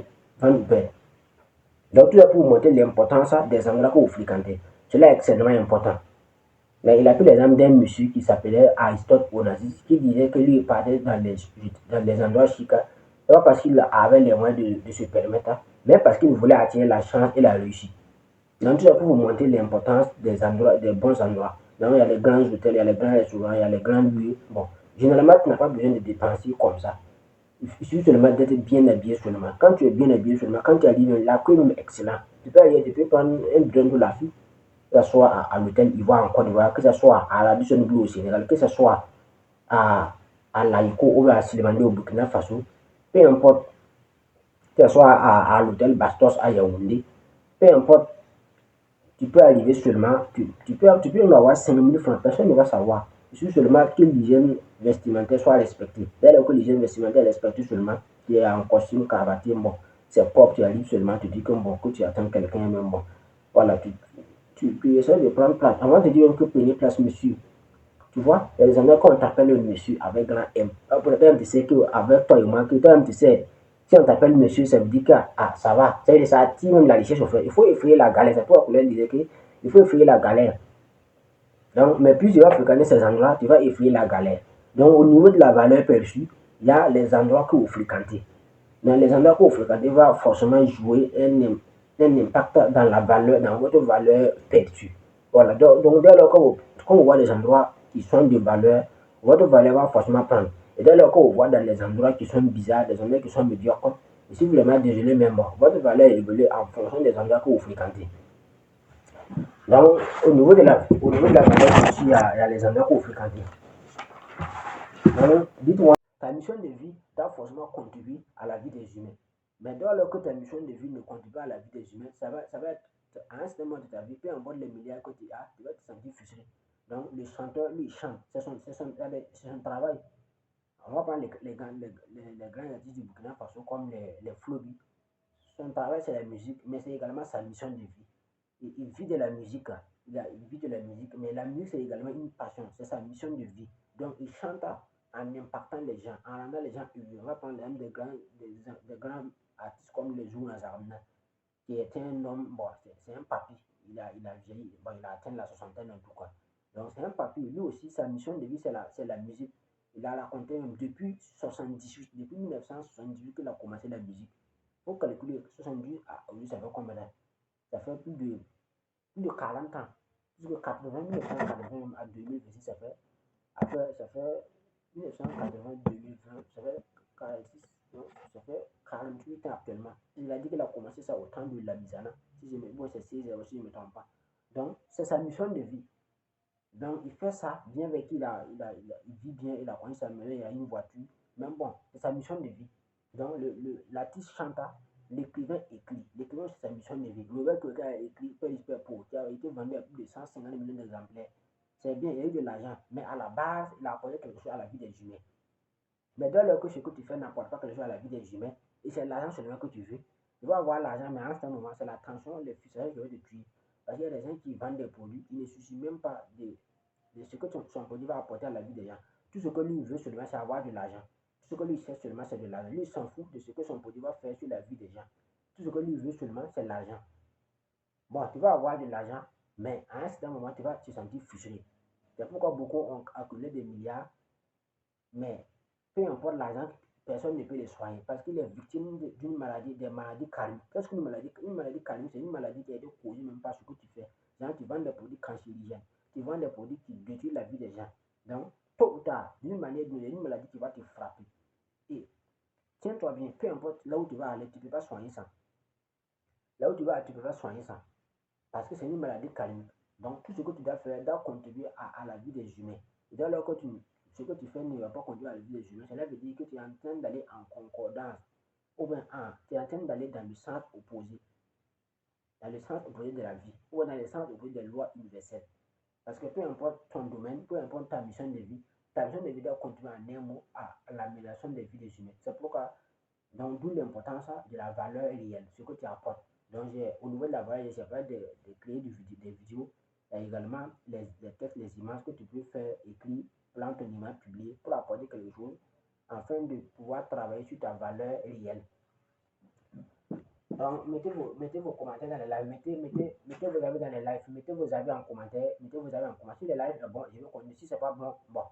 Donc, tout est pour montrer l'importance des endroits que vous fréquentez. Cela est extrêmement important. Mais il a pris l'exemple d'un monsieur qui s'appelait Aristote Onassis, qui disait que lui, il partait dans les endroits chics, pas parce qu'il avait les moyens de se permettre, mais parce qu'il voulait attirer la chance et la réussite. Donc, tout ça pour vous montrer l'importance des endroits, des bons endroits. Donc, il y a les grands hôtels, il y a les grands restaurants, il y a les grands lieux. Bon, généralement, tu n'as pas besoin de dépenser comme ça. Il suffit seulement d'être bien habillé seulement. Quand tu es bien habillé seulement, quand tu arrives, l'accueil même est excellent. Tu peux prendre un bidon de la fille, que ce soit à l'hôtel Ivoire en Côte d'Ivoire, que ce soit à la Dusson Blue au Sénégal, que ce soit à l'Aïko ou à Silimandé au Burkina Faso, peu importe, que ce soit à l'hôtel Bastos à Yaoundé, peu importe, tu peux arriver seulement, tu peux même avoir 5 000 francs, personne ne va savoir. Il suffit seulement que l'hygiène vestimentaire soit respectée. Dès lors que l'hygiène vestimentaire est respectée seulement, tu es en costume, cravaté, bon, c'est propre, tu arrives seulement, tu dis que bon, que tu attends quelqu'un, même bon. Voilà, tu essaies de prendre place. Avant de dire que prenez place, monsieur. Tu vois, il y a des endroits qu'on t'appelle le monsieur avec grand M. Pour le tu sais qu'avec toi et moi, que toi tu sais, si on t'appelle monsieur, ça veut dire que ah, ça va. Ça veut dire ça attire même la richesse au fait. Il faut effrayer la galère. C'est pourquoi Couleur disait qu'il faut effrayer la galère. Donc, mais plus tu vas fréquenter ces endroits, tu vas effrayer la galère. Donc, au niveau de la valeur perçue, il y a les endroits que vous fréquentez. Dans les endroits que vous fréquentez va forcément jouer un impact dans la valeur, dans votre valeur perçue. Voilà. Donc dès lors que quand vous voit des endroits qui sont de valeur, votre valeur va forcément prendre. Et dès lors que vous voit dans les endroits qui sont bizarres, des endroits qui sont médiocres, et si vous les mettez déjeuner même, votre valeur évolue en fonction des endroits que vous fréquentez. Donc, au niveau de la valeur perçue, il y a les endroits que vous fréquentez. Donc, dites-moi, ta mission de vie doit forcément contribuer à la vie des humains. Mais dès lors que ta mission de vie ne contribue pas à la vie des humains, ça va être à un certain moment de ta vie, peu importe les milliards que tu as, tu vas te sentir frustré. Donc, le chanteur, lui, il chante. C'est son travail. On va prendre les grands artistes du Burkina Faso comme les Flobi. Son travail, c'est la musique, mais c'est également sa mission de vie. Il vit de la musique. Il vit de la musique, mais la musique, c'est également une passion. C'est sa mission de vie. Donc, il chante en impactant les gens, en rendant les gens heureux. On va prendre l'exemple des grands artistes comme les Zouna Zarmna, qui est un homme, bon, c'est un papy, il a vieilli, bon, il a atteint la soixantaine en tout cas. Donc c'est un papy, lui aussi, sa mission de vie, c'est la musique. Il a raconté même depuis 78, depuis 1978 qu'il a commencé la musique. Il faut calculer 78 à aujourd'hui, ça fait combien d'années? Ça fait plus de 40 ans. Puisque 80, 1980 à 2026, ça fait 1980, 2020, ça fait 46, non, ça fait 48 ans actuellement. Il a dit qu'il a commencé ça au temps de la Misana. Si je me, bon, c'est 16 heures, si je ne me trompe pas. Donc, c'est sa mission de vie. Donc, il fait ça, bien avec il vit bien, il a connu sa maison, il a une voiture. Mais bon, c'est sa mission de vie. Donc, l'artiste chanta, l'écrivain écrit. L'écrivain, c'est sa mission de vie. Le gars qui a écrit Père pour qui a été vendu à plus de 150 millions d'exemplaires. C'est bien, il y a eu de l'argent. Mais à la base, il a apporté quelque chose à la vie des humains. Mais dès lors que ce que tu fais n'apporte pas quelque chose à la vie des humains, et c'est l'argent seulement que tu veux, tu vas avoir l'argent, mais en ce moment, c'est la tension, les fusages qui vont te tuer. Parce qu'il y a des gens qui vendent des produits, ils ne soucient même pas de ce que son produit va apporter à la vie des gens. Tout ce que lui veut seulement, c'est avoir de l'argent. Tout ce que lui sait seulement, c'est de l'argent. Lui, il s'en fout de ce que son produit va faire sur la vie des gens. Tout ce que lui veut seulement, c'est l'argent. Bon, tu vas avoir de l'argent, mais à un certain moment, tu vas te sentir frustré. C'est pourquoi beaucoup ont accumulé des milliards, mais peu importe l'argent, personne ne peut les soigner parce qu'il est victime d'une maladie, des maladies karmiques. Qu'est-ce qu'une maladie? Une maladie karmique, c'est une maladie qui a été causée même par ce que tu fais. Genre, tu vends des produits cancérigènes, tu vends des produits qui détruisent la vie des gens. Donc, tôt ou tard, d'une manière ou d'une autre, une maladie qui va te frapper. Et tiens-toi bien, peu importe là où tu vas aller, tu ne peux pas soigner ça. Là où tu vas aller, tu ne peux pas soigner ça. Parce que c'est une maladie karmique. Donc, tout ce que tu dois faire doit contribuer à la vie des humains. Et dès lors que ce que tu fais ne va pas contribuer à la vie des humains, cela veut dire que tu es en train d'aller en concordance. Ou bien, tu es en train d'aller dans le sens opposé. Dans le sens opposé de la vie. Ou dans le sens opposé des lois universelles. Parce que peu importe ton domaine, peu importe ta mission de vie doit contribuer en un mot à l'amélioration des vies des humains. C'est pourquoi, donc, d'où l'importance de la valeur réelle, ce que tu apportes. Donc, au niveau de la valeur, j'ai pas de créer des vidéos. Il y a également les textes, les images que tu peux faire écrire, plan ton image publiée pour apporter quelque chose afin de pouvoir travailler sur ta valeur réelle. Donc, mettez vos commentaires dans les lives, mettez vos avis dans les lives, mettez vos avis en commentaire, mettez vos avis en commentaire. Si les lives sont bons, je vais continuer. Si c'est pas bon, bon,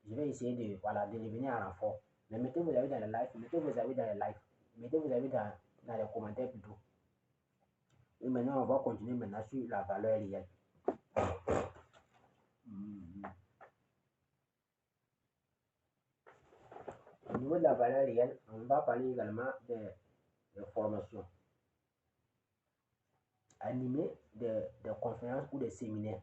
je vais essayer de, voilà, de revenir en renfort. Mais mettez vos avis dans les lives, mettez vos avis dans les lives, mettez vos avis dans les commentaires plutôt. Et maintenant, on va continuer maintenant sur la valeur réelle. Au niveau de la valeur réelle, on va parler également des formations. Animer des conférences ou des séminaires.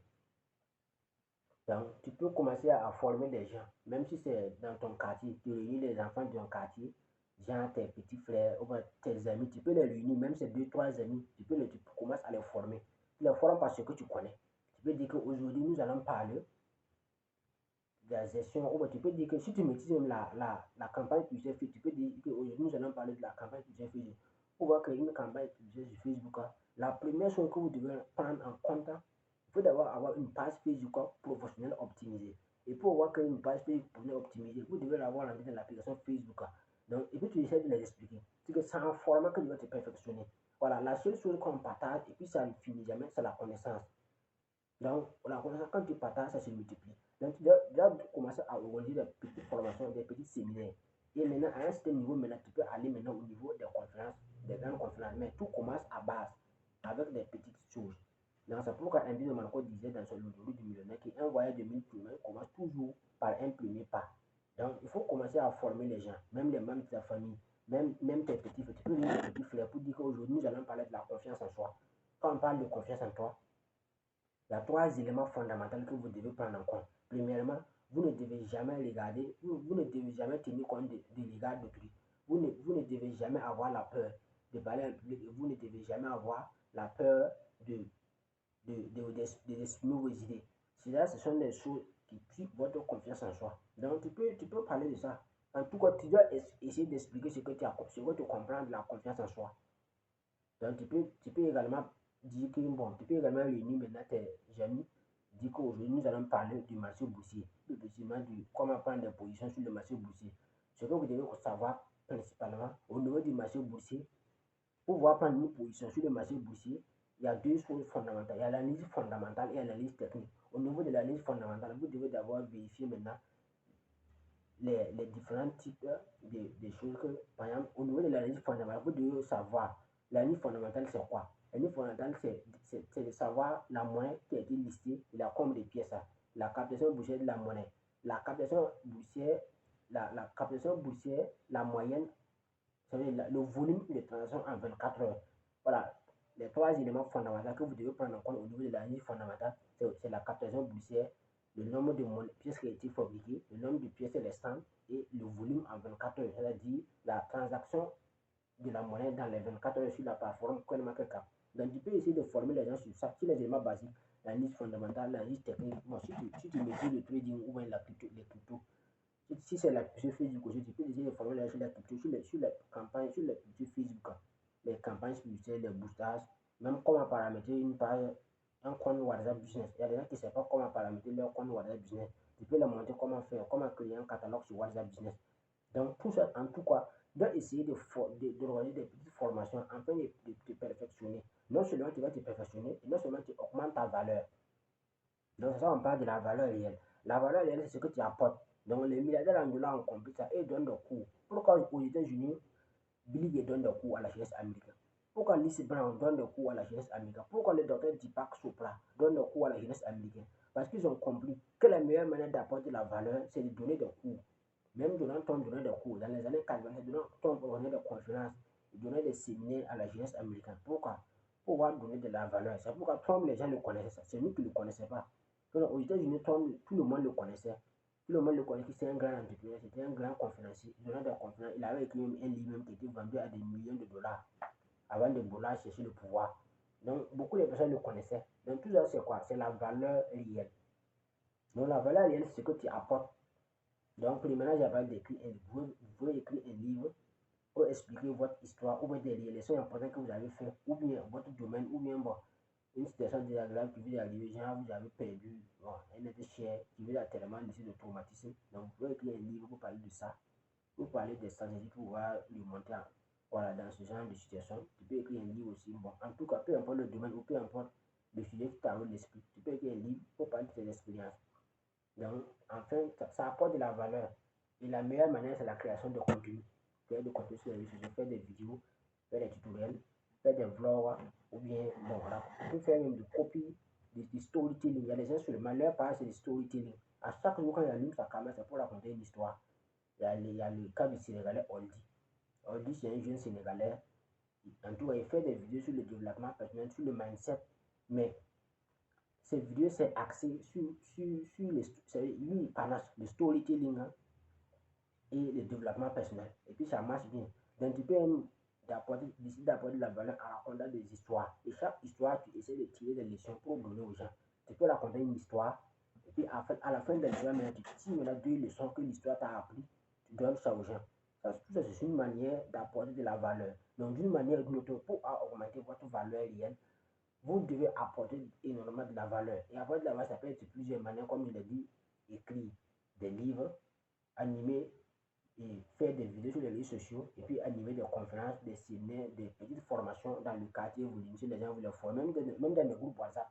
Donc, tu peux commencer à former des gens, même si c'est dans ton quartier, tu réunis les enfants de ton quartier, genre tes petits frères ou tes amis, tu peux les réunir, même ces deux, trois amis, tu commences à les former. Tu les formes par ce que tu connais. Tu peux dire qu'aujourd'hui, nous allons parler de la gestion, ou tu peux dire que si tu maîtrises même la campagne publicitaire, tu peux dire qu'aujourd'hui, nous allons parler de la campagne publicitaire Facebook. On va créer une campagne publicitaire sur Facebook. La première chose que vous devez prendre en compte, il faut d'abord avoir une page Facebook professionnelle optimisée. Et pour avoir créé une page Facebook professionnelle optimisée, vous devez l'avoir dans l'application Facebook. Donc, et puis tu essaies de les expliquer. C'est que c'est un format que tu vas te perfectionner. Voilà, la seule chose qu'on partage, et puis ça ne finit jamais, c'est la connaissance. Donc, la connaissance, quand tu partages, ça se multiplie. Donc, tu dois commencer à organiser des petites formations, des petits séminaires. Et maintenant, à un certain niveau, maintenant, tu peux aller maintenant au niveau des conférences, des grandes conférences. Mais tout commence à base, avec des petites choses. Donc, c'est pourquoi Andy de Monaco disait dans son livre du millionnaire qu'un voyage de 1000 km commence toujours par un premier pas. Donc, il faut commencer à former les gens, même les membres de ta famille, même tes petits frères. Tu peux venir tes petits frères pour dire qu'aujourd'hui, nous allons parler de la confiance en soi. Quand on parle de confiance en toi, il y a trois éléments fondamentaux que vous devez prendre en compte. Premièrement, vous ne devez jamais regarder, vous ne devez jamais tenir compte de l'égard d'autrui. Vous ne devez jamais avoir la peur de parler en public et vous ne devez jamais avoir la peur d'exprimer vos idées. Ce sont des choses qui tuent votre confiance en soi. Donc, tu peux parler de ça. En tout cas, tu dois essayer d'expliquer ce que tu comprends de la confiance en soi. Donc, tu peux également dire que, bon, tu peux également réunir maintenant tes amis, dire qu'aujourd'hui, nous allons parler du marché boursier. plus précisément de comment prendre des positions sur le marché boursier. Ce que vous devez savoir principalement au niveau du marché boursier, pour pouvoir prendre une position sur le marché boursier, il y a deux choses fondamentales. Il y a l'analyse fondamentale et l'analyse technique. Au niveau de l'analyse fondamentale, vous devez d'abord vérifier maintenant les différents types de choses que, par exemple, au niveau de l'analyse fondamentale, vous devez savoir l'analyse fondamentale, c'est quoi? L'analyse fondamentale, c'est de savoir la monnaie qui a été listée, il a combien de pièces, la captation boursière de la monnaie, la captation boursière, la captation boursière, la moyenne, c'est-à-dire le volume de transactions en 24 heures. Voilà, les trois éléments fondamentaux que vous devez prendre en compte au niveau de l'analyse fondamentale, c'est la captation boursière, le nombre de pièces qui ont été fabriquées, le nombre de pièces restantes et le volume en 24 heures, c'est-à-dire la transaction de la monnaie dans les 24 heures sur la plateforme CoinMarketCap. Donc, tu peux essayer de former les gens sur ça, sur les éléments basiques, l'analyse fondamentale, l'analyse technique. Bon, si tu maîtrises le trading ou bien les cryptos, si c'est la culture Facebook aussi, tu peux essayer de former les gens sur la culture, sur les campagnes, sur la culture Facebook, les campagnes publicitaires, les boostages, même comment paramétrer une page, un compte WhatsApp Business. Il y a des gens qui ne savent pas comment paramétrer leur compte WhatsApp Business. Tu peux leur montrer comment faire, comment créer un catalogue sur WhatsApp Business. Donc, tout ça, en tout cas, doit essayer d'organiser des petites formations afin de te perfectionner. Non seulement tu vas te perfectionner, et non seulement tu augmentes ta valeur. Donc, c'est ça, on parle de la valeur réelle. La valeur réelle, c'est ce que tu apportes. Donc, les milliardaires angolais ont compris ça et ils donnent des cours. Pourquoi aux États-Unis, Billy Gates donne des cours à la jeunesse américaine? Pourquoi Lise Brown donne des cours à la jeunesse américaine? Pourquoi le docteur Deepak Chopra donne des cours à la jeunesse américaine? Parce qu'ils ont compris que la meilleure manière d'apporter la valeur, c'est de donner des cours. Même Donald Trump donnait des cours. Dans les années 80, Donald Trump donnait des conférences, il donnait des séminaires à la jeunesse américaine. Pourquoi? Pour pouvoir donner de la valeur. C'est pourquoi Trump, les gens le connaissaient. C'est nous qui ne le connaissions pas. Donc, aux États-Unis, Trump, tout le monde le connaissait. Tout le monde le connaissait. C'était un grand entrepreneur, c'était un grand conférencier. Il donnait des conférences. Il avait écrit un livre même qui était vendu à des millions de dollars avant de vouloir chercher le pouvoir. Donc, beaucoup de personnes le connaissaient. Donc, tout ça, c'est quoi? C'est la valeur réelle. Donc, la valeur réelle, c'est ce que tu apportes. Donc, premièrement, j'avais écrit vous pouvez écrire un livre pour expliquer votre histoire ou bien des leçons importantes que vous avez fait, ou bien votre domaine, ou bien bon, une situation désagréable qui vous est arrivée, genre vous avez perdu bon, un être cher qui vous a tellement laissé de traumatisme. Donc, vous pouvez écrire un livre pour parler de ça, pour parler des stratégies pour pouvoir lui monter voilà, dans ce genre de situation. Tu peux écrire un livre aussi. Bon, en tout cas, peu importe le domaine ou peu importe le sujet qui t'arrive l'esprit, tu peux écrire un livre pour parler de tes expériences. Donc, enfin, ça apporte de la valeur. Et la meilleure manière, c'est la création de contenu. Créer de contenu sur les réseaux sociaux, faire des vidéos, faire des tutoriels, faire des vlogs, ou bien, bon, voilà. On peut faire même du copy, du storytelling. Il y a des gens sur le malheur, par c'est du storytelling. À chaque jour, quand il allume sa caméra, c'est pour raconter une histoire. Il y a le cas du Sénégalais Oldie. Oldie, c'est un jeune Sénégalais. En tout cas, il fait des vidéos sur le développement personnel, sur le mindset, mais cette vidéo c'est axé sur lui, il parle le storytelling hein, et le développement personnel. Et puis ça marche bien. Donc tu peux décider d'apporter de la valeur en racontant des histoires. Et chaque histoire, tu essaies de tirer des leçons pour donner aux gens. Tu peux raconter une histoire. Et puis à la fin de l'histoire, tu tires deux leçons que l'histoire t'a appris. Tu donnes ça aux gens. Ça, tout ça, c'est une manière d'apporter de la valeur. Donc d'une manière ou d'une autre, pour augmenter votre valeur réelle, vous devez apporter énormément de la valeur. Et apporter de la valeur, ça peut être de plusieurs manières, comme je l'ai dit, écrire des livres, animer et faire des vidéos sur les réseaux sociaux, et puis animer des conférences, des séminaires, des petites formations dans le quartier, vous initiez les gens, vous les formez, même dans les groupes WhatsApp.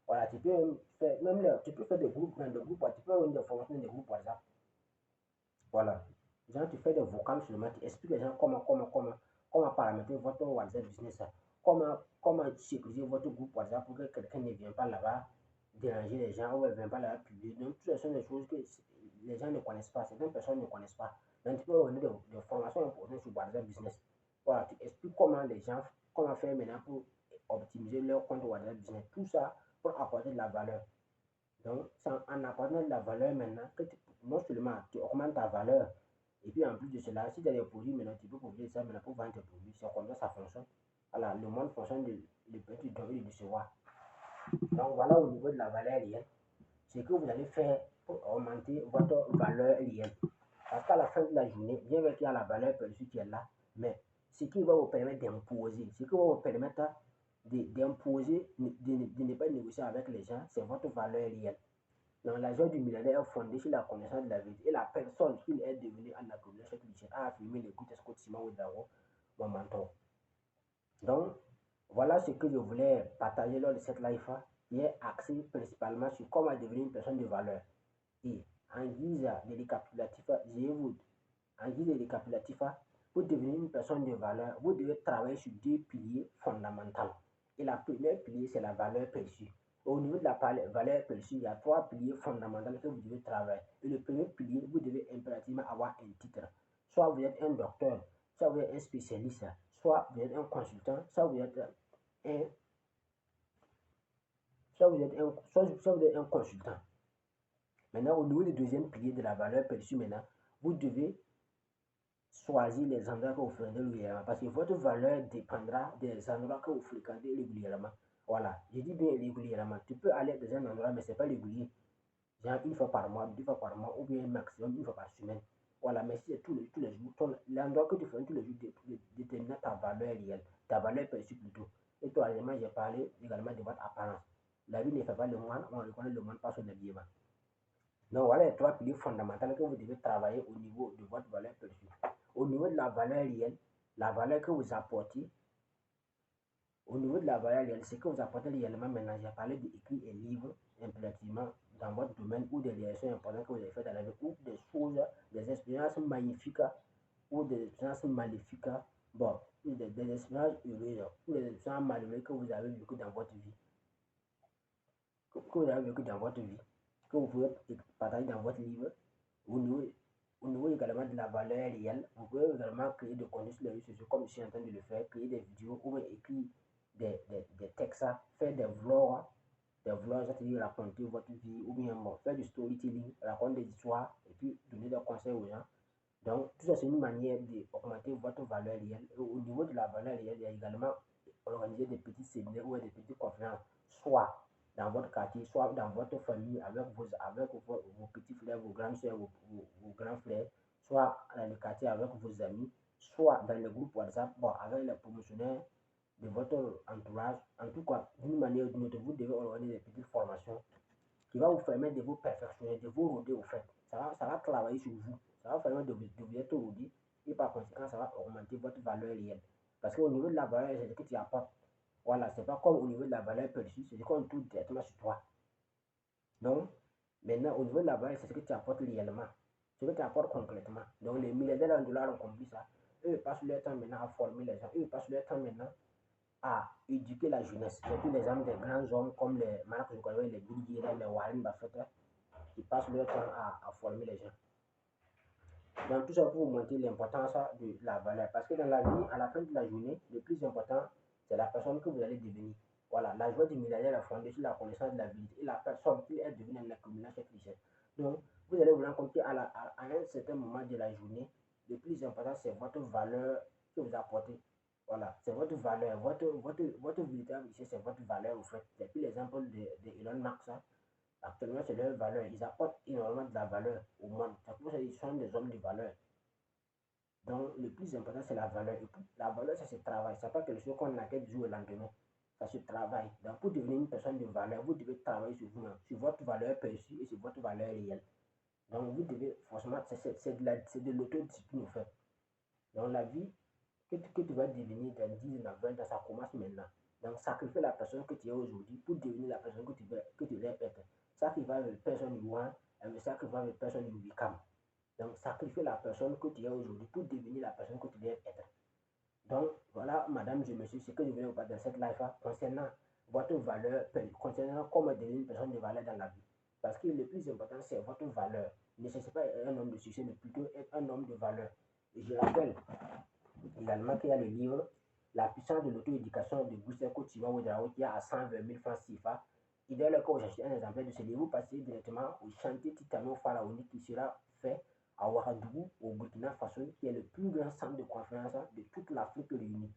Voilà, tu peux faire, tu peux faire des groupes dans des groupes, tu peux avoir des formations dans des groupes WhatsApp. Voilà. Genre, tu fais des vocales seulement, tu expliques les gens comment paramétrer votre WhatsApp business, comment sécuriser votre groupe WhatsApp pour que quelqu'un ne vienne pas là-bas déranger les gens ou ne vienne pas là-bas publier. Donc, tout ça sont des choses que les gens ne connaissent pas, certaines personnes ne connaissent pas. Donc, tu peux donner des formations importantes sur WhatsApp business. Voilà, tu expliques comment faire maintenant pour optimiser leur compte WhatsApp business. Tout ça pour apporter de la valeur. Donc, c'est en apportant de la valeur maintenant que non seulement tu augmentes ta valeur, et puis en plus de cela, si tu as des produits maintenant, tu peux publier ça maintenant pour vendre tes produits. C'est comme ça fonctionne. Voilà, le monde fonctionne de petit don et de recevoir. Donc, voilà au niveau de la valeur réelle. Ce que vous allez faire pour augmenter votre valeur réelle. Parce qu'à la fin de la journée, bien qu'il y a la valeur perçue qui est là, mais ce qui va vous permettre d'imposer, ce qui va vous permettre d'imposer, de ne pas négocier avec les gens, c'est votre valeur réelle. Donc, la joie du milliardaire est fondée sur la connaissance de la vérité et la personne qu'il est devenu en accumulant cette richesse a affirmé les gouttes Scott Simon Ouedraogo, mon mentor. Donc, voilà ce que je voulais partager lors de cette live qui est axé principalement sur comment devenir une personne de valeur. Et en guise de récapitulatif, pour devenir une personne de valeur, vous devez travailler sur 2 piliers fondamentaux. Et la première pilier, c'est la valeur perçue. Au niveau de la valeur perçue, il y a 3 piliers fondamentaux que vous devez travailler. Et le premier pilier, vous devez impérativement avoir un titre. Soit vous êtes un docteur, soit vous êtes un spécialiste, soit vous êtes un consultant, soit vous êtes un consultant. Maintenant, au niveau du deuxième pilier de la valeur perçue, maintenant, vous devez choisir les endroits que vous fréquentez régulièrement parce que votre valeur dépendra des endroits que vous fréquentez régulièrement. Voilà, je dis bien régulièrement. Tu peux aller dans un endroit, mais ce n'est pas régulier. Genre une fois par mois, 2 fois par mois, ou bien maximum une fois par semaine. Voilà, mais si c'est tous les jours, l'endroit que tu fais tous les jours détermine ta valeur réelle, ta valeur perçue plutôt. Et troisièmement, j'ai parlé également de votre apparence. La vie ne fait pas le moine, on reconnaît le moine par son habillement. Donc voilà les 3 piliers fondamentaux que vous devez travailler au niveau de votre valeur perçue. Au niveau de la valeur réelle, la valeur que vous apportez, au niveau de la valeur réelle, ce que vous apportez réellement maintenant, j'ai parlé d'écrire un livre impérativement dans votre domaine ou des réactions importantes que vous avez faites dans la vie, ou des choses, des expériences magnifiques ou des expériences maléfiques, bon, des expériences heureuses ou des expériences malheureuses que vous avez vécues dans votre vie, que vous avez vécues dans votre vie, que vous pouvez partager dans votre livre. Au niveau également de la valeur réelle, vous pouvez également créer des contenus sur les réseaux sociaux comme je suis en train de le faire, créer des vidéos ou écrire des textes, faire des vlogs, c'est-à-dire raconter votre vie ou bien bon, faire du storytelling, raconter des histoires et puis donner des conseils aux gens. Donc, tout ça, c'est une manière d'augmenter votre valeur réelle. Et au niveau de la valeur réelle, il y a également organiser des petits séminaires ou des petites conférences, soit dans votre quartier, soit dans votre famille, avec vos petits frères, vos grandes soeurs, vos grands frères, soit dans le quartier avec vos amis, soit dans le groupe WhatsApp, bon, avec les promotionnaires de votre entourage. En tout cas, d'une manière ou d'une autre, vous devez organiser des petites formations qui va vous permettre de vous perfectionner, de vous roder au fait. Ça va travailler sur vous. Ça va permettre de vous être rodé et par conséquent, ça va augmenter votre valeur réelle. Parce qu'au niveau de la valeur, c'est ce que tu apportes. Voilà, c'est pas comme au niveau de la valeur perçue, c'est ce qu'on trouve directement sur toi. Donc, maintenant, au niveau de la valeur, c'est ce que tu apportes réellement, ce que tu apportes concrètement. Donc, les milliardaires en dollars ont compris ça. Eux, ils passent leur temps maintenant à former les gens. Eux, ils passent leur temps maintenant à éduquer la jeunesse. J'ai pris l'exemple des grands hommes comme les Mark Zuckerberg, les Bill Gates, les Warren Buffett, qui passent leur temps à former les gens. Donc tout ça pour vous montrer l'importance de la valeur. Parce que dans la vie, à la fin de la journée, le plus important, c'est la personne que vous allez devenir. Voilà, la joie du milliardaire est fondée sur la connaissance de la vérité et la personne qui est devenue en accumulant cette richesse. Donc, vous allez vous rencontrer à un certain moment de la journée, le plus important, c'est votre valeur que vous apportez. Voilà, c'est votre valeur, votre véritable richesse, c'est votre valeur, au fait. J'ai pris l'exemple de Elon Musk, hein. Actuellement, c'est leur valeur. Ils apportent énormément de la valeur au monde. C'est pour ça qu'ils sont des hommes de valeur. Donc, le plus important, c'est la valeur. Et la valeur, ça se travaille. Ce n'est pas quelque chose qu'on acquiert du jour au lendemain. Ça se travaille. Donc, pour devenir une personne de valeur, vous devez travailler sur vous-même, sur votre valeur perçue et sur votre valeur réelle. Donc, vous devez, franchement, c'est de l'autodiscipline, en fait. Dans la vie, que tu vas devenir dans 10 ans, dans 20 ans, ça commence maintenant. Donc, sacrifier la personne que tu es aujourd'hui pour devenir la personne que tu veux être. Sacrifier la personne you want and sacrifice the person you become. Donc, sacrifier la personne que tu es aujourd'hui pour devenir la personne que tu veux être. Donc, voilà, madame, je me suis ce que je voulais vous parler dans cette life concernant votre valeur, concernant comment devenir une personne de valeur dans la vie. Parce que le plus important, c'est votre valeur. Ne cherchez pas être un homme de succès, mais plutôt être un homme de valeur. Et je rappelle également qu'il y a le livre La puissance de l'auto-éducation de Bruce Kotiwa Ouedraogo qui a à 120 000 francs CFA. Et dès lors que vous achetez un exemplaire de ce livre, vous passez directement au chantier Titano Pharaonique qui sera fait à Ouagadougou, au Burkina Faso, qui est le plus grand centre de conférence de toute l'Afrique réunie,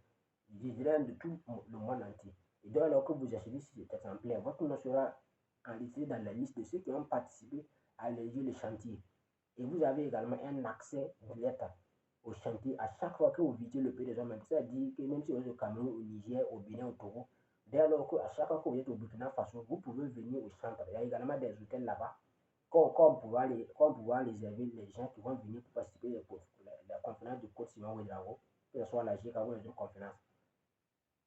je dirais de tout le monde entier. Et dès lors que vous achetez cet exemplaire, votre nom sera enregistré dans la liste de ceux qui ont participé à l'élever le chantier. Et vous avez également un accès direct au chantier à chaque fois que vous visitez le pays des hommes. C'est-à-dire que même si vous êtes au Cameroun, au Niger, au Bénin, au Togo, dès lors qu'à chaque fois que vous êtes au Burkina Faso, vous pouvez venir au centre. Il y a également des hôtels là-bas comme pouvoir réserver les gens qui vont venir pour participer à la conférence de coach Simon Ouedraogo, que ce soit la GICA ou les autres conférences.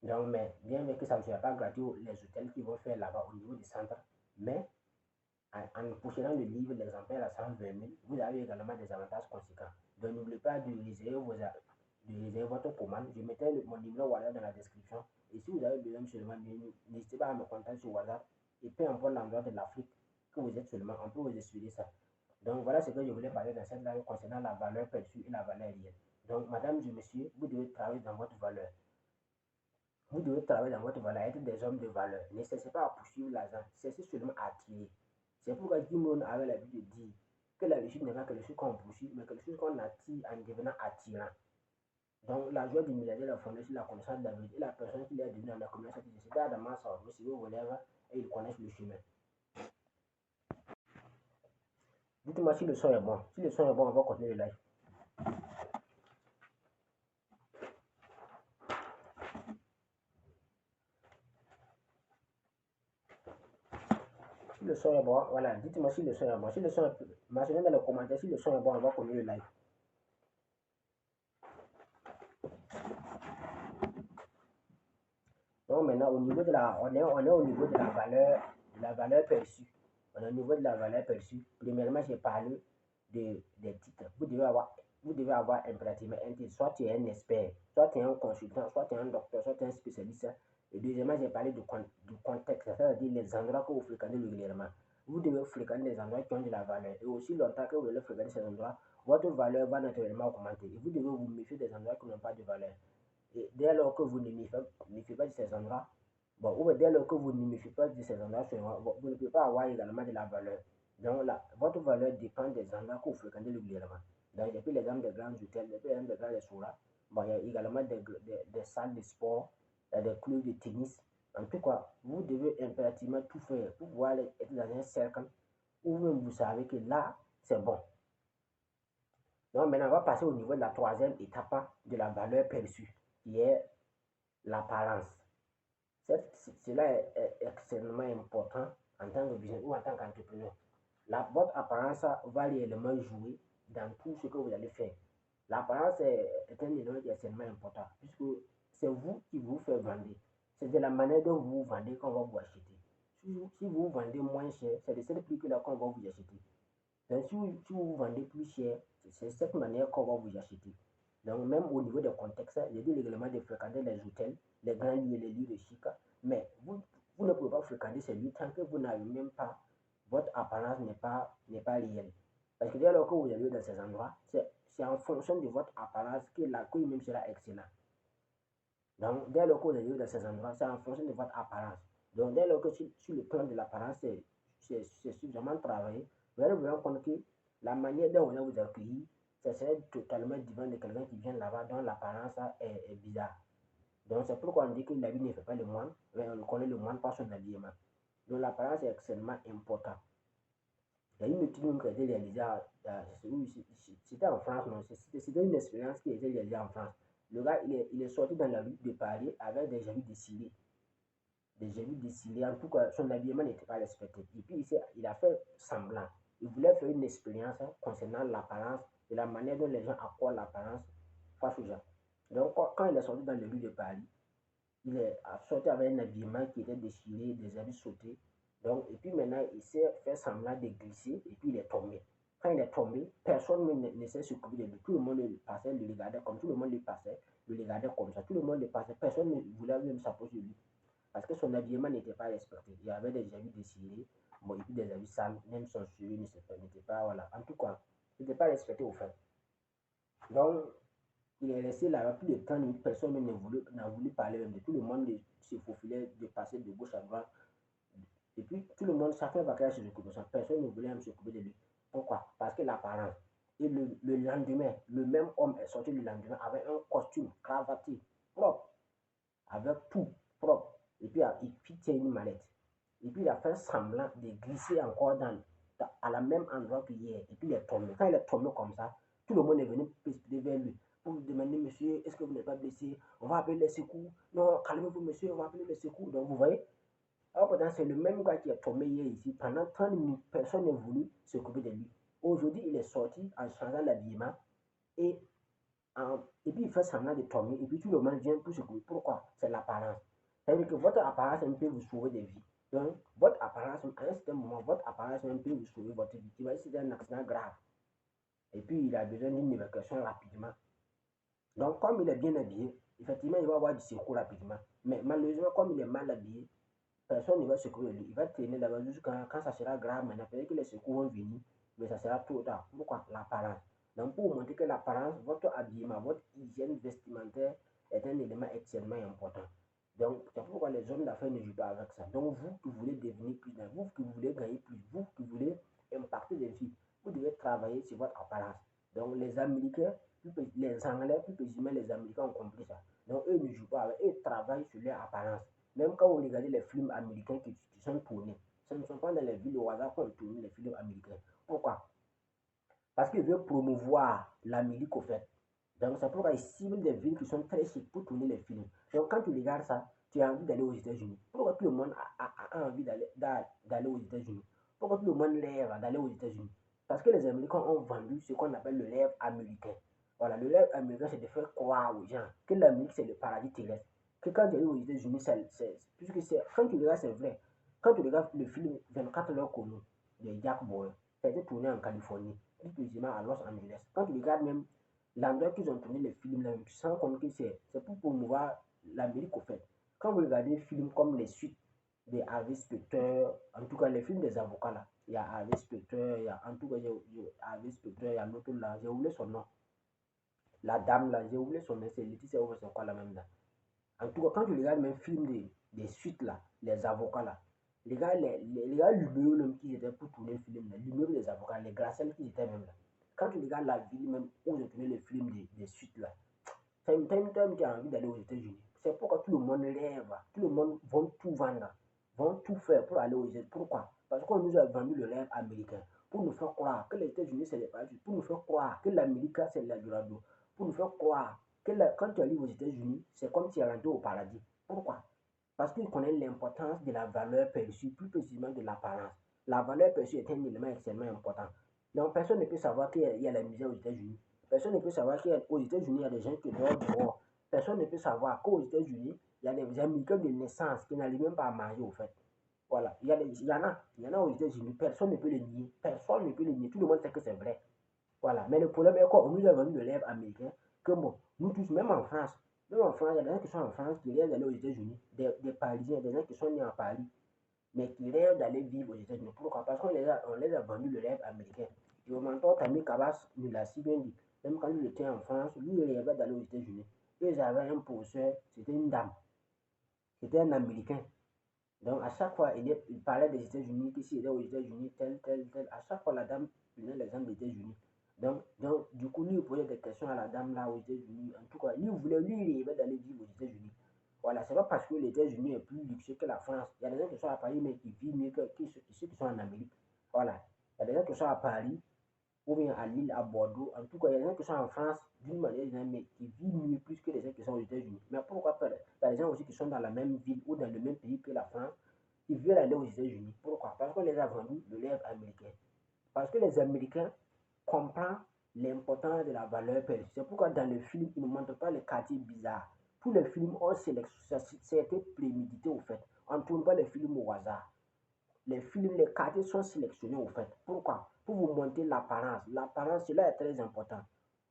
Donc, mais bien que ça ne soit pas gratuit, les hôtels qui vont faire là-bas au niveau du centre, mais en possédant le livre, l'exemplaire à 120 000, vous avez également des avantages conséquents. Donc, n'oubliez pas de réserver votre commande. Je mettrai mon numéro WhatsApp dans la description. Et si vous avez besoin seulement, n'hésitez pas à me contacter sur WhatsApp. Et peu importe l'endroit de l'Afrique que vous êtes seulement, on peut vous expliquer ça. Donc, voilà ce que je voulais parler dans cette live concernant la valeur perçue et la valeur réelle. Donc, madame et monsieur, vous devez travailler dans votre valeur. Vous devez travailler dans votre valeur, être des hommes de valeur. Ne cessez pas à poursuivre l'argent, cessez seulement à attirer. C'est pourquoi Guimond avait l'habitude de dire que la réussite n'est pas quelque chose qu'on poursuit, mais quelque chose qu'on attire en devenant attirant. Donc, la joie du milliardaire est fondée sur la connaissance de la vérité. Et la personne qui est devenue dans la communauté, c'est Adama Saoudou, si vous relève et ils connaissent le chemin. Dites-moi si le son est bon. Si le son est bon, on va continuer le live. Si le son est bon, voilà, dites-moi si le son est bon. Si le son est bon, mentionnez dans les commentaires si le son est bon, on va continuer le live. Donc maintenant, au niveau de on est au niveau de la valeur perçue. On est au niveau de la valeur perçue. Premièrement, j'ai parlé des titres. Vous devez avoir impérativement un titre. Soit tu es un expert, soit tu es un consultant, soit tu es un docteur, soit tu es un spécialiste. Et deuxièmement, j'ai parlé du contexte, c'est-à-dire les endroits que vous fréquentez régulièrement. Vous devez fréquenter des endroits qui ont de la valeur. Et aussi longtemps que vous allez fréquenter ces endroits, votre valeur va naturellement augmenter. Et vous devez vous méfier des endroits qui n'ont pas de valeur. Et dès lors que vous ne méfiez pas de ces endroits, bon, ou dès lors que vous ne méfiez pas de ces endroits, vous ne pouvez pas avoir également de la valeur. Donc, votre valeur dépend des endroits que vous fréquentez régulièrement. Donc, depuis l'exemple des grands hôtels, depuis l'exemple des grands restaurants, bon, il y a également des salles de sport, il y a des clubs de tennis. En tout cas, vous devez impérativement tout faire pour pouvoir être dans un cercle où même vous savez que là, c'est bon. Donc, maintenant, on va passer au niveau de la troisième étape de la valeur perçue, qui est l'apparence. Cela est extrêmement important en tant que business ou en tant qu'entrepreneur. Votre apparence va réellement jouer dans tout ce que vous allez faire. L'apparence est un élément qui est extrêmement important puisque c'est vous qui vous faites vendre. C'est de la manière dont vous vendez qu'on va vous acheter. Si vous vendez moins cher, c'est de cette prix-là qu'on va vous acheter. Donc, si vous vendez plus cher, c'est cette manière qu'on va vous acheter. Donc, même au niveau des contextes, j'ai dit légalement de fréquenter les hôtels, les grands lieux, les lieux de chic, mais vous ne pouvez pas fréquenter ces lieux tant que vous n'avez même pas, votre apparence n'est pas réelle. Parce que dès lors que vous allez dans ces endroits, c'est en fonction de votre apparence que l'accueil même sera excellent. Donc, dès lors que vous allez dans ces endroits, c'est en fonction de votre apparence. Donc, dès lors que sur le plan de l'apparence, c'est suffisamment travaillé, vous allez vous rendre compte que la manière dont on va vous accueillir, ça serait totalement différent de quelqu'un qui vient là-bas dont l'apparence est bizarre. Donc, c'est pourquoi on dit que l'habit ne fait pas le moine, mais on connaît le moine par son habillement. Donc, l'apparence est extrêmement importante. Il y a une étude qui a été réalisée, c'était en France, non, c'était une expérience qui a été réalisée en France. Le gars, il est sorti dans la rue de Paris avec des habits décilés. Des habits décilés, en tout cas, son habillement n'était pas respecté. Et puis, il a fait semblant. Il voulait faire une expérience concernant l'apparence et la manière dont les gens accordent l'apparence face aux gens. Donc, quand il est sorti dans les rues de Paris, il est sorti avec un habillement qui était déchiré, des habits sautés. Donc, et puis maintenant, il s'est fait semblant de glisser et puis il est tombé. Quand il est tombé, personne ne s'est s'occuper de lui. Tout le monde le passait, le regardait comme tout le monde le passait, le regardait comme ça. Tout le monde le passait. Personne ne voulait même s'approcher de lui. Parce que son habillement n'était pas respecté. Il y avait des habits déchirés, bon, et puis des habits sales, même son cheveu n'était pas, voilà. En tout cas, il n'était pas respecté au fait. Donc, il est resté là plus de 30 minutes, personne n'a voulu parler même de tout le monde se faufilait de passer de gauche à droite. Et puis tout le monde, chacun va créer ses occupations. Personne ne voulait même s'occuper de lui. Pourquoi? Parce que l'apparence. Et le lendemain, le même homme est sorti le lendemain avec un costume cravaté, propre, avec tout propre. Et puis il tient une mallette. Et puis il a fait semblant de glisser encore à la même endroit qu'hier. Et puis il est tombé. Quand il est tombé comme ça, tout le monde est venu précipiter vers lui pour lui demander, monsieur, est-ce que vous n'êtes pas blessé? On va appeler les secours. Non, calmez-vous, monsieur, on va appeler les secours. Donc vous voyez, Alors pourtant, c'est le même gars qui est tombé hier ici. Pendant 30 minutes, personne n'a voulu s'occuper de lui. Aujourd'hui, il est sorti en changeant l'habillement et, et puis il fait semblant de tomber. Et puis tout le monde vient pour s'occuper. Pourquoi? C'est l'apparence. C'est-à-dire que votre apparence peut vous sauver des vies. Donc, votre apparence, à un certain moment, votre apparence peut vous sauver votre vie. Tu vois, si c'est un accident grave. Et puis il a besoin d'une évacuation rapidement. Donc, comme il est bien habillé, effectivement, il va avoir du secours rapidement. Mais malheureusement, comme il est mal habillé, personne ne va secourir lui. Il va traîner là-bas jusqu'à quand ça sera grave. Maintenant, peut-être que les secours vont venir, mais ça sera trop tard. Pourquoi? L'apparence. Donc, pour vous montrer que l'apparence, votre habillement, votre hygiène vestimentaire est un élément extrêmement important. Donc, c'est pourquoi les hommes d'affaires ne jouent pas avec ça. Donc, vous qui voulez devenir plus d'un, vous qui voulez gagner plus, vous qui voulez impacter des vies, vous devez travailler sur votre apparence. Donc, les Américains, les Anglais, plus précisément les Américains ont compris ça. Donc, eux ne jouent pas avec, eux travaillent sur leur apparence. Même quand vous regardez les films américains qui sont tournés, ce ne sont pas dans les villes au hasard qu'on tourne les films américains. Pourquoi? Parce qu'ils veulent promouvoir l'Amérique au fait. Donc c'est pourquoi ils ciblent des villes qui sont très chics pour tourner les films. Donc quand tu regardes ça, tu as envie d'aller aux États-Unis. Pourquoi tout le monde a envie d'aller aux États-Unis? Pourquoi tout le monde rêve d'aller aux États-Unis? Parce que les Américains ont vendu ce qu'on appelle le rêve américain. Voilà, le rêve américain, c'est de faire croire aux gens que l'Amérique, c'est le paradis terrestre. Que quand tu es aux États-Unis, puisque quand tu regardes, c'est vrai. Quand tu regardes le film 24 heures chrono de Jack Boy, ça a été tourné en Californie, plus précisément à Los Angeles. Quand tu regardes même l'endroit qu'ils ont tourné les films, là, tu sens comme que c'est pour promouvoir l'Amérique au fait. Quand vous regardez des films comme les suites des Harvey Specter, en tout cas les films des avocats là, il y a Harvey Specter, il y a en tout cas Harvey Specter, il y a l'autre là, j'ai oublié son nom. La dame là, j'ai oublié son nom, c'est Laetitia ou c'est quoi la même là. En tout cas, quand tu regardes même film des suites là, les avocats là, les gars lumineux qui étaient pour tourner le film, les lumineux des avocats, les grassels qui étaient même là. Quand tu regardes la ville même où ils ont tourné le film des suites là, time tu as envie d'aller aux États-Unis. C'est pourquoi tout le monde rêve, tout le monde va tout vendre, vont tout faire pour aller aux États-Unis. Pourquoi? Parce qu'on nous a vendu le rêve américain pour nous faire croire que les États-Unis c'est les paradis, pour nous faire croire que l'Amérique c'est l'Eldorado, pour nous faire croire que quand tu arrives aux États-Unis, c'est comme si tu es rentré au paradis. Pourquoi? Parce qu'ils connaissent l'importance de la valeur perçue, plus précisément de l'apparence. La valeur perçue est un élément extrêmement important. Donc personne ne peut savoir qu'il y a la misère aux États-Unis. Personne ne peut savoir qu'aux États-Unis, il y a des gens qui dorment dehors. Personne ne peut savoir qu'aux États-Unis, il y a des Américains de naissance qui n'arrivent même pas à manger au fait. Voilà, il y en a aux États-Unis, personne ne peut le nier. Personne ne peut le nier. Tout le monde sait que c'est vrai. Voilà, mais le problème est qu'on nous a vendu de rêve américain que bon, nous tous, même en France, il y a des gens qui sont en France qui rêvent d'aller aux États-Unis, des Parisiens, des gens qui sont nés en Paris, mais qui rêvent d'aller vivre aux États-Unis. Pourquoi? Parce on les a vendu le rêve américain. Et au mentor, Tammy Cabas nous l'a si bien dit. Même quand il était en France, lui, il rêvait d'aller aux États-Unis. Ils avaient un professeur, c'était une dame, c'était un Américain. Donc, à chaque fois, il parlait des États-Unis, qu'ici, il était aux États-Unis, tel. À chaque fois, la dame prenait l'exemple des États-Unis. Donc, du coup, lui, il posait des questions à la dame là aux États-Unis. En tout cas, lui, il rêvait d'aller vivre aux États-Unis. Voilà, c'est pas parce que les États-Unis est plus luxueux que la France. Il y a des gens qui sont à Paris, mais qui vivent mieux que ceux qui sont en Amérique. Voilà. Il y a des gens qui sont à Paris, ou bien à Lille, à Bordeaux. En tout cas, il y a des gens qui sont en France d'une manière générale, mais qui vivent mieux plus que les gens qui sont aux États-Unis. Mais pourquoi pas? Il y a des gens aussi qui sont dans la même ville ou dans le même pays que la France, qui veulent aller aux États-Unis. Pourquoi? Parce qu'on les a vendus le rêve américain. Parce que les Américains comprennent l'importance de la valeur perçue. C'est pourquoi dans le film, ils ne montrent pas les quartiers bizarres. Tous les films ont sélectionné, ça a été prémédité au fait. On ne tourne pas les films au hasard. Les films, les quartiers sont sélectionnés au fait. Pourquoi? Pour vous montrer l'apparence. L'apparence, cela est très important.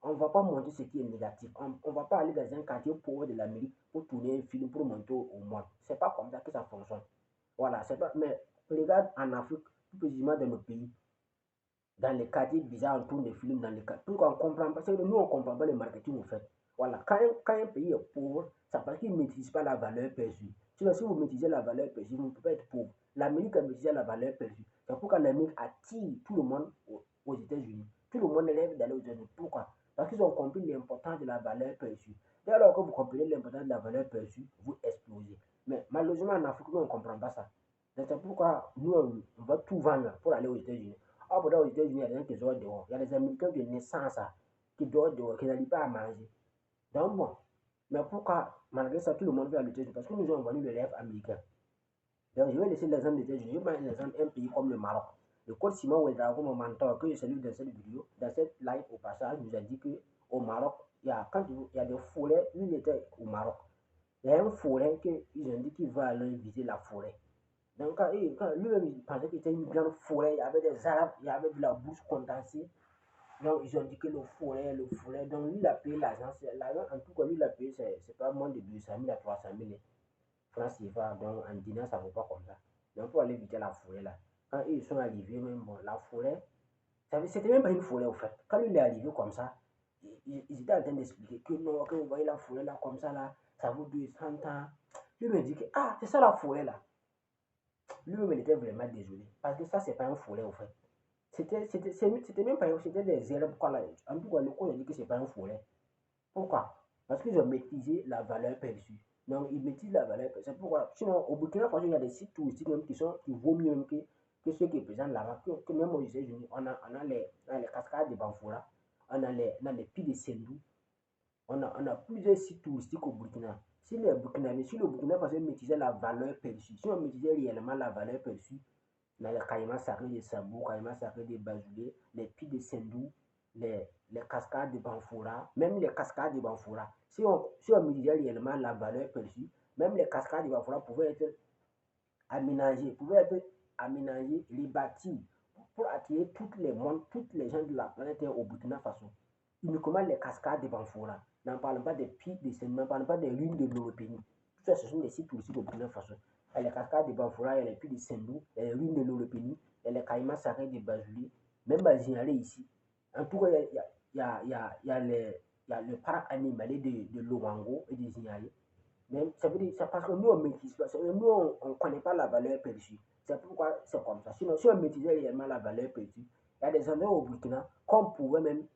On ne va pas montrer ce qui est négatif. On ne va pas aller dans un quartier pauvre de l'Amérique pour tourner un film pour montrer au monde. C'est pas comme ça que ça fonctionne. Voilà, c'est pas. Mais regarde en Afrique, plus précisément dans nos pays, dans les quartiers bizarres, on tourne des films dans les quartiers. Pourquoi on comprend pas? C'est que nous, on ne comprend pas le marketing, en fait. Voilà. Quand un pays est pauvre, c'est parce qu'il ne maîtrise pas la valeur perçue. Sinon, si vous maîtrisez la valeur perçue, vous ne pouvez pas être pauvre. L'Amérique a maîtrisé la valeur perçue. C'est pourquoi l'Amérique attire tout le monde aux États-Unis. Tout le monde rêve d'aller aux États-Unis. Pourquoi? Parce qu'ils ont compris l'importance de la valeur perçue. Dès lors que vous comprenez l'importance de la valeur perçue, vous explosez. Mais malheureusement, en Afrique, nous, on ne comprend pas ça. C'est pourquoi nous, on va tout vendre pour aller aux États-Unis. Ah, aux États-Unis, il y a des gens qui dorment dehors. Il y a des Américains de naissance qui dorment dehors, qui n'arrivent pas à manger. Donc bon, mais pourquoi, malgré ça, tout le monde veut aller aux États-Unis? Parce que nous avons vendu le rêve américain. Donc, je vais laisser l'exemple des États-Unis. Je vais prendre l'exemple d'un pays comme le Maroc. Le coach Simon Ouedraogo, mon mentor, que je salue dans cette vidéo, dans cette live au passage, nous a dit qu'au Maroc, quand il y a des forêts, lui il était au Maroc. Il y a une forêt qu'ils ont dit qu'il va aller visiter la forêt. Donc, quand lui-même il pensait que c'était une grande forêt, il y avait des arbres, il y avait de la boue condensée. Donc, ils ont dit que le forêt. Donc, lui, il a payé l'argent. En tout cas, lui, il a payé, c'est pas moins de 200 000 à 300 000 francs CFA. Donc, en dînant, ça ne vaut pas comme ça. Donc, pour aller visiter la forêt, là, quand ils sont arrivés, même, bon, la forêt, c'était même pas une forêt, au fait. Quand lui, il est arrivé comme ça, ils étaient en train d'expliquer que non, que vous voyez la forêt, là, comme ça, là, ça vaut 200 ans. Lui me dit que, ah, c'est ça la forêt, là. Lui-même, il était vraiment désolé. Parce que ça, c'est pas une forêt, au fait. C'était même pas, c'était des herbes, quoi, là. En tout cas, le coup, il dit que c'est pas une forêt. Pourquoi? Parce qu'ils ont maîtrisé la valeur perçue. Donc, ils maîtrisent la valeur perçue. C'est pourquoi, sinon, au Burkina Faso, il y a des sites touristiques même qui vaut mieux même que ceux qui sont présents là-bas, que même aux États-Unis. On a les cascades de Banfoura, on a les pics de Sendou, on a plusieurs sites touristiques au Burkina. Si le Burkina Faso maîtrisait la valeur perçue, si on maîtrisait réellement la valeur perçue, dans les caïmans sacrés de Sambou, caïmans sacrés de Bazoulé, les pics de Sendou, les cascades de Banfoura, même les cascades de Banfoura. Si on maîtrisait réellement la valeur perçue, même les cascades de Banfoura pouvaient être aménagées, rebâties pour attirer toutes les gens de la planète au Burkina Faso. Uniquement les cascades de Banfoura. N'en parlons pas des pics de Sendou, n'en parlons pas des ruines de l'Europénie. Tout ça, ce sont des sites touristiques au Burkina Faso. Il y a les cascades de Banfoura, il y a les puits de Sendou, il y a les ruines de l'Europénie, il y a les caïmans sacrés de Bazoulé, même Bazinalé ici. En tout cas, il y a le parc animalier de Lowango et de Zignalé. Mais ça veut dire, c'est parce que nous, on maîtrise pas, nous, on ne connaît pas la valeur perçue. C'est pourquoi c'est comme ça. Sinon, si on maîtrisait réellement la valeur perçue, il y a des endroits au Burkina qu'on pourrait même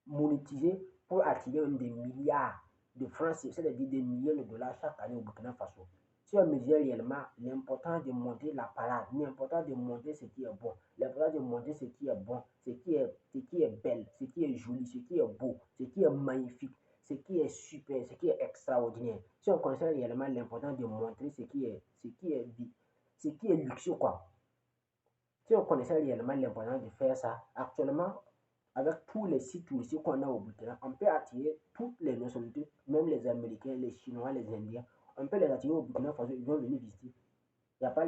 monétiser pour attirer même des milliards de francs, c'est-à-dire des millions de dollars chaque année au Burkina Faso. Si on mesure réellement l'importance de monter la parade, l'importance de monter ce qui est bon, l'importance de monter ce qui est bon, ce qui est belle, ce qui est joli, ce qui est beau, ce qui est magnifique, ce qui est super, ce qui est extraordinaire. Si on considère réellement l'importance de montrer ce qui est luxueux, quoi. Si on connaissait réellement l'importance de faire ça, actuellement, avec tous les sites touristiques qu'on a au Burkina, on peut attirer toutes les nationalités, même les Américains, les Chinois, les Indiens. On peut les attirer au Burkina Faso, ils vont venir visiter. Il n'y a pas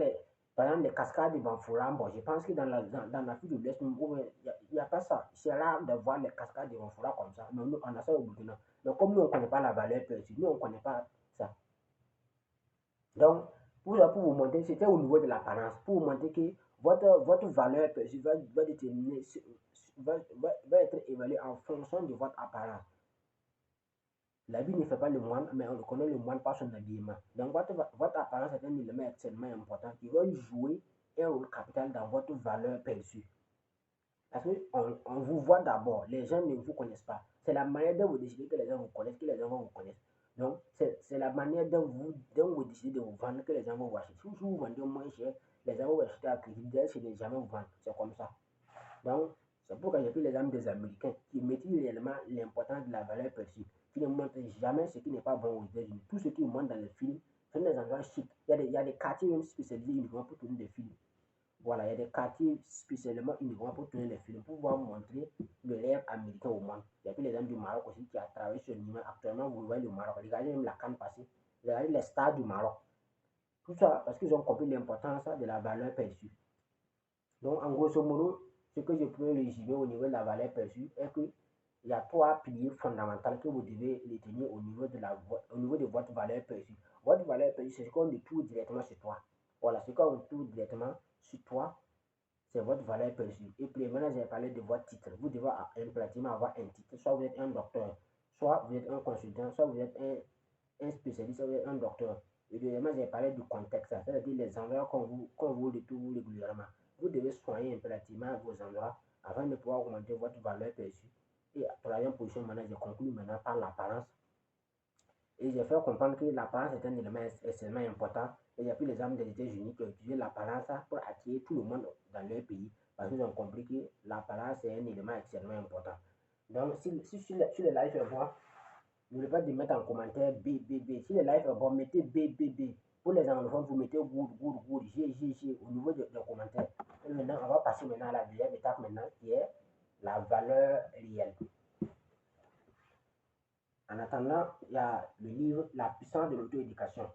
par exemple, les cascades de Banfoura. Bon, je pense que dans l'Afrique de l'Est, il n'y a pas ça. C'est rare de voir les cascades de Banfoura comme ça. Mais nous, on a ça au Burkina. Donc, comme nous, on ne connaît pas la valeur perçue, nous, on ne connaît pas ça. Donc, pour vous montrer, c'était au niveau de l'apparence, pour vous montrer que votre valeur perçue va déterminer, va être évaluée en fonction de votre apparence. L'habit ne fait pas le moine, mais on reconnaît le moine par son habillement. Donc, votre apparence est un élément extrêmement important qui va jouer un rôle capital dans votre valeur perçue. Parce qu'on vous voit d'abord, les gens ne vous connaissent pas. C'est la manière dont vous décidez que les gens vous connaissent, que les gens vont vous connaître. Donc, c'est la manière dont vous décidez de vous vendre que les gens vont vous acheter. Si vous vendez moins cher, les gens vont vous acheter à crédit. D'ailleurs, c'est jamais vous vendre. C'est comme ça. Donc, c'est pourquoi j'ai pris l'exemple des Américains qui maîtrisent réellement l'importance de la valeur perçue, qui ne montrent jamais ce qui n'est pas bon aux États-Unis. Tout ce qu'ils montrent dans les films sont des endroits chics. Il y a des quartiers même spécialisés uniquement pour tourner des films. Voilà, il y a des quartiers spécialement uniquement pour tourner les films, pour pouvoir montrer le rêve américain au monde. Il y a puis l'exemple du Maroc aussi qui a travaillé sur l'image. Actuellement, vous voyez le Maroc. Regardez même la canne passée. Regardez les stars du Maroc. Tout ça parce qu'ils ont compris l'importance de la valeur perçue. Donc, en grosso modo, ce que je peux résumer au niveau de la valeur perçue est que il y a trois piliers fondamentaux que vous devez les tenir au niveau de votre valeur perçue. Votre valeur perçue, c'est ce qu'on retrouve directement sur toi. Voilà, ce qu'on retrouve directement sur toi, c'est votre valeur perçue. Et puis maintenant, j'ai parlé de votre titre. Vous devez impérativement avoir un titre. Soit vous êtes un docteur, soit vous êtes un consultant, soit vous êtes un spécialiste, soit vous êtes un docteur. Et deuxièmement, j'ai parlé du contexte, c'est-à-dire les endroits qu'on vous retrouve régulièrement. Vous devez soigner impérativement vos endroits afin de pouvoir augmenter votre valeur perçue. Et troisième position, maintenant, je conclue maintenant par l'apparence. Et j'ai fait comprendre que l'apparence est un élément extrêmement important. Et il y a plus l'exemple des États-Unis qui ont utilisé l'apparence pour attirer tout le monde dans leur pays. Parce qu'ils ont compris que l'apparence est un élément extrêmement important. Donc, si sur les lives est bon, n'oubliez pas de mettre en commentaire BBB. Si le live est bon, mettez BBB. Pour les anglophones, vous mettez good, G au niveau des commentaires. Et maintenant, on va passer maintenant à la deuxième étape maintenant, qui est la valeur réelle. En attendant, il y a le livre La puissance de l'auto-éducation.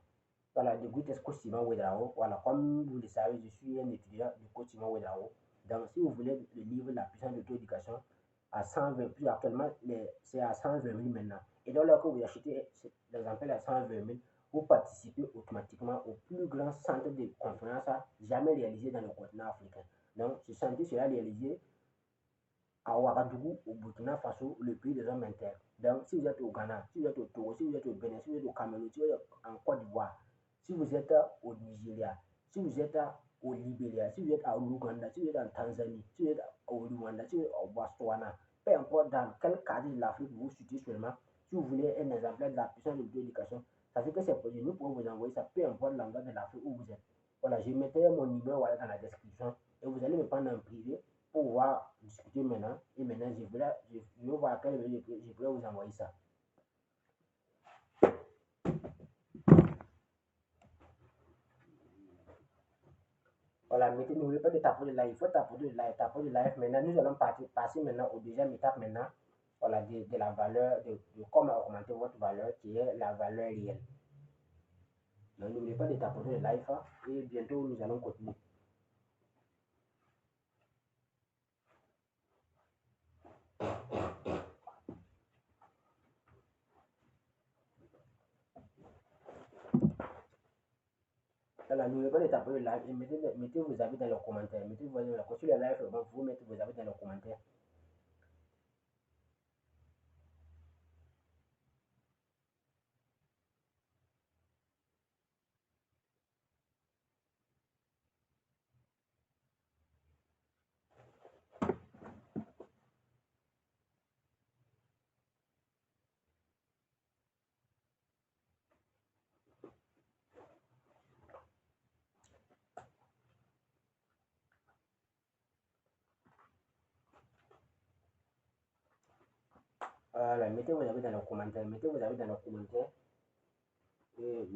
Voilà, de Greatest Coach Simon Ouedraogo. Voilà, comme vous le savez, je suis un étudiant du coach Simon Ouedraogo. Donc, si vous voulez le livre La puissance de l'auto-éducation, à 120, plus actuellement, c'est à 120 000 maintenant. Et donc, lorsque vous achetez l'exemplaire à 120 000, vous participez automatiquement au plus grand centre de conférence jamais réalisé dans le continent africain. Donc, ce centre sera réalisé à Ouagadougou, au Burkina Faso, le pays des hommes intègres. Donc, si vous êtes au Ghana, si vous êtes au Togo, si vous êtes au Bénin, si vous êtes au Cameroun, si vous êtes en Côte d'Ivoire, si vous êtes au Nigeria, si vous êtes au Libéria, si vous êtes à l'Ouganda, si vous êtes en Tanzanie, si vous êtes au Rwanda, si vous êtes au Botswana, peu importe dans quel cadre de l'Afrique vous vous situez seulement, si vous voulez un exemplaire de la puissance de l'éducation, sachez que c'est possible. Nous pouvons vous envoyer ça, peu importe l'endroit de l'Afrique où vous êtes. Voilà, je mettrai mon numéro voilà, dans la description et vous allez me prendre en privé pour pouvoir discuter maintenant. Et maintenant, je vais voir à quel moment je pourrais vous envoyer ça. Voilà, n'oubliez pas de taper le live. Il faut taper le live. Maintenant, nous allons passer maintenant aux deuxième étape maintenant. Voilà, de la valeur, de comment augmenter votre valeur, qui est la valeur réelle. Donc, n'oubliez pas de taper le live et bientôt nous allons continuer. Alors, n'oubliez pas de taper le live et mettez vos avis dans les commentaires. Mettez vos avis dans les commentaires. Sur le live, vous mettez vos avis dans les commentaires. Voilà, mettez vos avis dans les commentaires. Mettez vos avis dans les commentaires. Et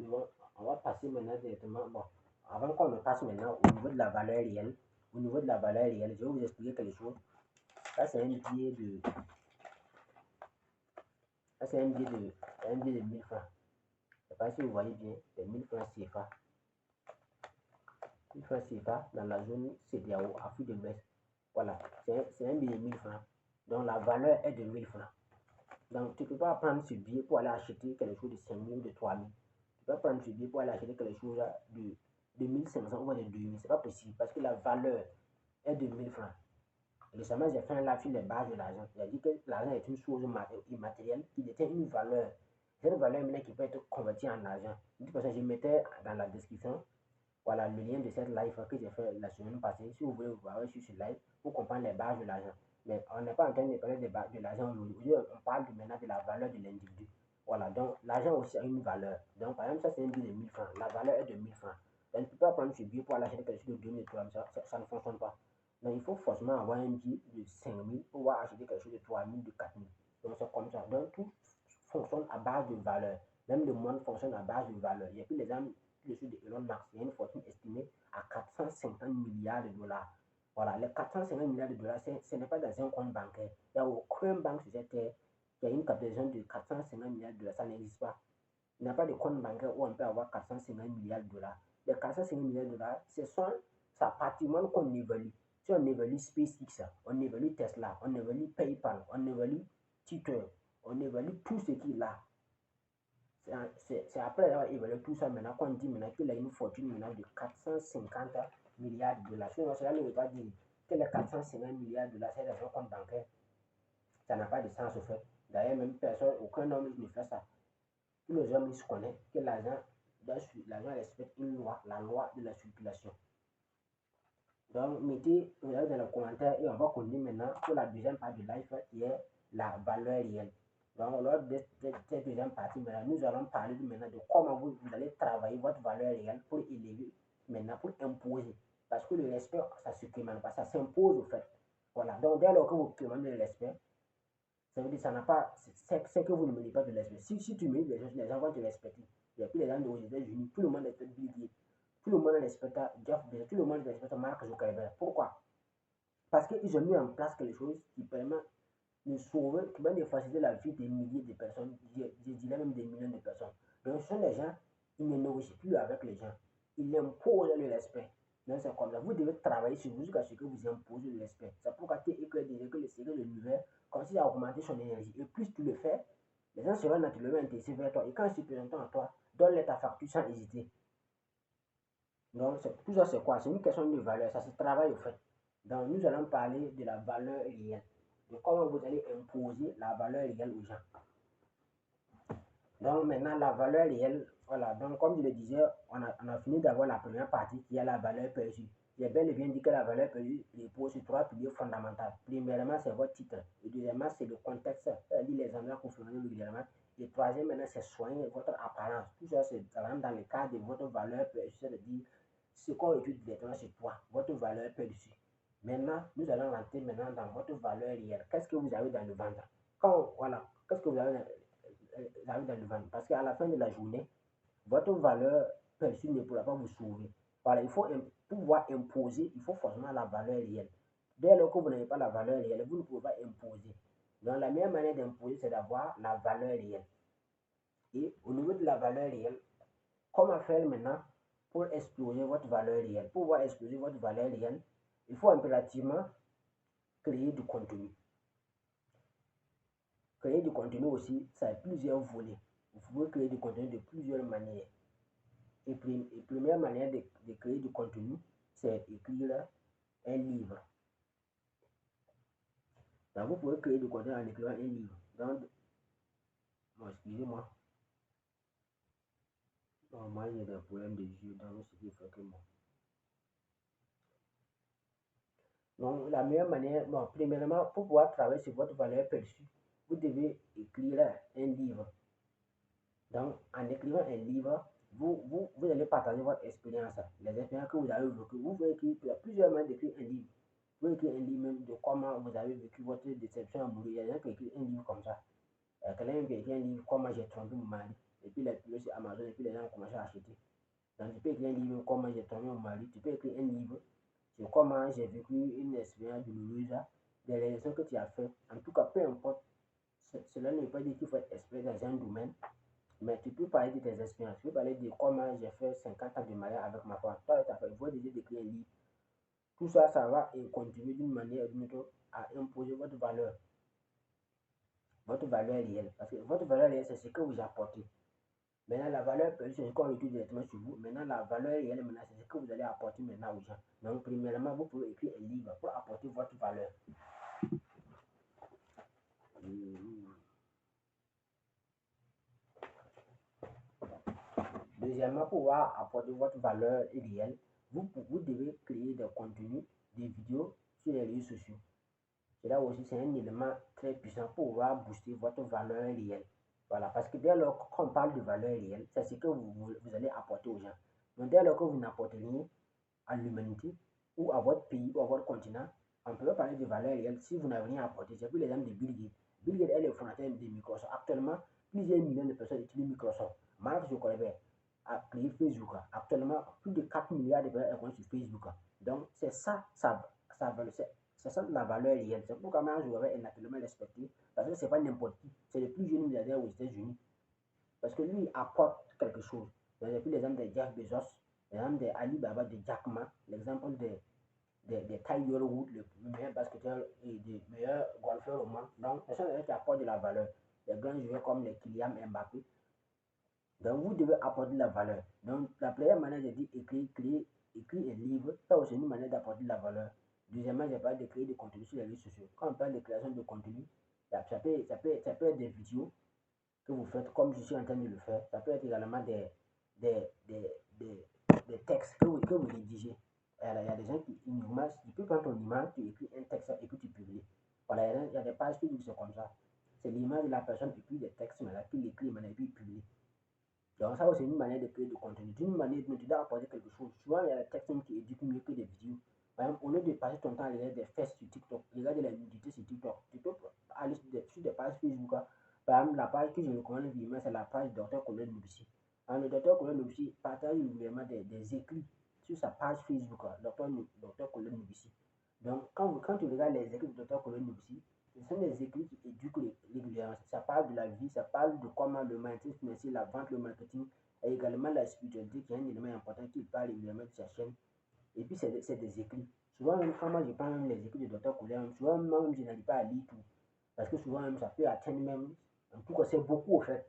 on va passer maintenant directement. Bon, avant qu'on ne passe maintenant au niveau de la valeur réelle, je vais vous expliquer quelque chose. Ça, c'est un billet de. Ça, c'est un billet de 1000 francs. Je ne sais pas si vous voyez bien, c'est 1000 francs CFA. 1000 francs CFA dans la zone CEDEAO, Afrique de l'Ouest. Voilà, c'est un billet de 1000 francs. Donc la valeur est de 1000 francs. Donc tu ne peux pas prendre ce billet pour aller acheter quelque chose de 5000 ou de 3000. Tu peux pas prendre ce billet pour aller acheter quelque chose de 1500 ou de 2000. Ce n'est pas possible parce que la valeur est de 1000 francs. Récemment, j'ai fait un live sur les bases de l'argent. J'ai dit que l'argent est une chose immatérielle qui détient une valeur. Cette valeur maintenant qui peut être convertie en argent. Du coup, je mettais dans la description voilà, le lien de cette live que j'ai fait la semaine passée. Si vous voulez voir sur ce live pour comprendre les bases de l'argent. Mais on n'est pas en train de parler de l'argent aujourd'hui. On parle maintenant de la valeur de l'individu. Voilà, donc l'argent aussi a une valeur. Donc, par exemple, ça c'est un billet de 1000 francs. La valeur est de 1000 francs. Donc, tu ne peux pas prendre ce billet pour aller acheter quelque chose de 2000 francs. Ça ne fonctionne pas. Donc, il faut forcément avoir un billet de 5000 pour pouvoir acheter quelque chose de 3000, de 4000. Donc, c'est comme ça. Donc, tout fonctionne à base de valeur. Même le monde fonctionne à base de valeur. Il y a plus l'exemple dessus de Elon Musk. Il y a une fortune estimée à 450 milliards de dollars. Voilà, les 450 milliards de dollars, ce n'est pas dans un compte bancaire. Il n'y a aucun banque sur cette terre qui a une capitalisation de 450 milliards de dollars. Ça n'existe pas. Il n'y a pas de compte bancaire où on peut avoir 450 milliards de dollars. Les 450 milliards de dollars, ce sont sa patrimoine qu'on évalue. Si on évalue SpaceX, on évalue Tesla, on évalue PayPal, on évalue Twitter, on évalue tout ce qu'il a. C'est après avoir évalué tout ça maintenant qu'on dit maintenant qu'il a une fortune maintenant de 450 milliards de dollars. Sinon, cela ne veut pas dire que les 450 milliards de dollars, c'est dans un compte bancaire. Ça n'a pas de sens au fait. D'ailleurs, même personne, aucun homme ne fait ça. Tous les hommes, ils se connaissent que l'argent respecte une loi, la loi de la circulation. Donc, mettez dans les commentaires et on va continuer maintenant pour la deuxième partie du live qui est la valeur réelle. Donc, lors de cette deuxième partie, maintenant, nous allons parler maintenant de comment vous allez travailler votre valeur réelle pour élever, maintenant pour imposer. Parce que le respect, ça ne se commande pas, ça s'impose au fait. Voilà. Donc, dès lors que vous commandez le respect, ça veut dire que ça n'a pas, c'est que vous ne méritez pas de respect. Si tu mérites les gens vont te respecter. Et puis les gens aux États-Unis, tout le monde respecte Bill Gates, tout le monde respecte Jeff Bezos, tout le monde respecte Mark Zuckerberg. Pourquoi? Parce qu'ils ont mis en place quelque chose qui permet de sauver, qui permet de faciliter la vie des milliers de personnes, je dirais même des millions de personnes. Donc ce sont des gens, ils ne négocient plus avec les gens, ils imposent le respect. Donc c'est comme ça, vous devez travailler sur vous jusqu'à ce que vous imposez le respect. C'est pourquoi TikTok disait que le secret de l'univers consiste à augmenter son énergie. Et plus tu le fais, les gens seront naturellement intéressés vers toi. Et quand ils se présentent à toi, donne-leur ta facture sans hésiter. Donc tout ça c'est quoi? C'est une question de valeur, ça se travaille au fait. Donc nous allons parler de la valeur réelle, de comment vous allez imposer la valeur réelle aux gens. Donc maintenant, la valeur réelle, voilà, donc comme je le disais, on a fini d'avoir la première partie qui est la valeur perçue. J'ai bel et bien dit que la valeur perçue repose sur trois piliers fondamentaux. Premièrement, c'est votre titre. Et deuxièmement, c'est le contexte, c'est-à-dire les endroits que vous fréquentez régulièrement. Et troisièmement, c'est soigner votre apparence. Tout ça, c'est dans le cadre de votre valeur perçue, c'est-à-dire ce qu'on étudie directement sur toi, votre valeur perçue. Maintenant, nous allons rentrer maintenant dans votre valeur réelle. Qu'est-ce que vous avez dans le ventre? Voilà, qu'est-ce que vous avez dans le ventre? Parce qu'à la fin de la journée, votre valeur perçue ne pourra pas vous sauver. Voilà, il faut pouvoir imposer, il faut forcément la valeur réelle. Dès lors que vous n'avez pas la valeur réelle, vous ne pouvez pas imposer. Donc, la meilleure manière d'imposer, c'est d'avoir la valeur réelle. Et au niveau de la valeur réelle, comment faire maintenant pour exploser votre valeur réelle? Pour pouvoir exploser votre valeur réelle, il faut impérativement créer du contenu. Créer du contenu aussi, ça a plusieurs volets. Vous pouvez créer du contenu de plusieurs manières. Et première manière de créer du contenu, c'est écrire un livre. Donc, vous pouvez créer du contenu en écrivant un livre. Donc, excusez-moi. Moi, j'ai des problèmes de jeu, donc ce qui fait que moi. Donc, la meilleure manière, premièrement, pour pouvoir travailler sur votre valeur perçue, vous devez écrire un livre. Donc, en écrivant un livre, vous allez partager votre expérience, les expériences que vous avez vécues. Vous pouvez écrire, il y a plusieurs manières d'écrire un livre. Vous pouvez écrire un livre même de comment vous avez vécu votre déception amoureuse. Il y a des gens qui écrivent un livre comme ça. Quelqu'un qui écrit un livre, comment j'ai trompé mon mari. Et puis il est publié sur Amazon et puis les gens ont commencé à acheter. Donc tu peux écrire un livre, comment j'ai trompé mon mari. Tu peux écrire un livre sur comment j'ai vécu une expérience douloureuse, des relations que tu as fait. En tout cas, peu importe, cela ne veut pas dire qu'il faut être expert dans un domaine. Mais tu peux parler de tes expériences. Tu peux parler de comment j'ai fait 50 ans de mariage avec ma femme. Toi, tu as fait, il faut déjà d'écrire un livre. Tout ça, ça va contribuer d'une manière ou d'une autre à imposer votre valeur réelle. Parce que votre valeur réelle, c'est ce que vous apportez. Maintenant, la valeur perçue, c'est ce qu'on retrouve directement sur vous. Maintenant, la valeur réelle, maintenant, c'est ce que vous allez apporter maintenant aux gens. Donc, premièrement, vous pouvez écrire un livre pour apporter votre valeur. Deuxièmement, pour pouvoir apporter votre valeur réelle, vous devez créer des contenus, des vidéos sur les réseaux sociaux. Cela aussi, c'est un élément très puissant pour pouvoir booster votre valeur réelle. Voilà, parce que dès lors qu'on parle de valeur réelle, c'est ce que vous allez apporter aux gens. Donc, dès lors que vous n'apportez rien à l'humanité, ou à votre pays, ou à votre continent, on peut parler de valeur réelle si vous n'avez rien apporté. C'est pour l'exemple de Bill Gates. Bill Gates est le fondateur de Microsoft. Actuellement, plusieurs millions de personnes utilisent Microsoft. Mark Zuckerberg a créé Facebook. Actuellement, plus de 4 milliards de personnes sont sur Facebook. Donc, c'est ça, c'est ça la valeur réelle. C'est pourquoi Mark Zuckerberg est naturellement respecté. Parce que ce n'est pas n'importe qui. C'est le plus jeune milliardaire aux États-Unis. Parce que lui, il apporte quelque chose. J'ai pris l'exemple de Jeff Bezos, l'exemple de Alibaba, de Jack Ma, l'exemple de Tiger Woods, le meilleur basketteur et le meilleur golfeur au monde. Donc, ce sont les gens qui apportent de la valeur. Les grands joueurs comme les Kylian Mbappé. Donc, vous devez apporter de la valeur. Donc, la première manière, j'ai dit écrire un livre. Ça aussi, une manière d'apporter de la valeur. Deuxièmement, j'ai parlé de créer des contenus sur les réseaux sociaux. Quand on parle de création de contenu, ça peut être des vidéos que vous faites comme je suis en train de le faire. Ça peut être également des, des, des, des textes que vous rédigez. Il y a des gens qui, une image, tu peux prendre ton image, tu écris un texte et puis tu publies. Voilà, il y a des pages qui c'est comme ça. C'est l'image de la personne et puis des textes, mais là, puis l'écrit, et puis il publie. Donc ça c'est une manière de créer du contenu. D'une manière, tu dois apporter quelque chose. Souvent, il y a des textes qui éduquent mieux que des vidéos. Par exemple, au lieu de passer ton temps à regarder des fesses sur TikTok, regarder la nudité sur TikTok, tu peux aller sur des pages Facebook. Par exemple, la page que je recommande vivement, c'est la page Dr. Colette Moussi. Le docteur Colin Nobissi partage régulièrement des écrits sur sa page Facebook, docteur Colin Nobissi. Donc, quand tu regardes les écrits du docteur Colin Nobissi, ce sont des écrits qui éduquent régulièrement. Ça parle de la vie, ça parle de comment le mindset financier, la vente, le marketing, et également la spiritualité, qui est un élément important qui parle régulièrement de sa chaîne. Et puis, c'est des écrits. Souvent, même quand moi je prends même les écrits du docteur Colin, souvent même je n'arrive pas à lire tout. Parce que souvent même ça peut atteindre même, en tout cas, c'est beaucoup au fait.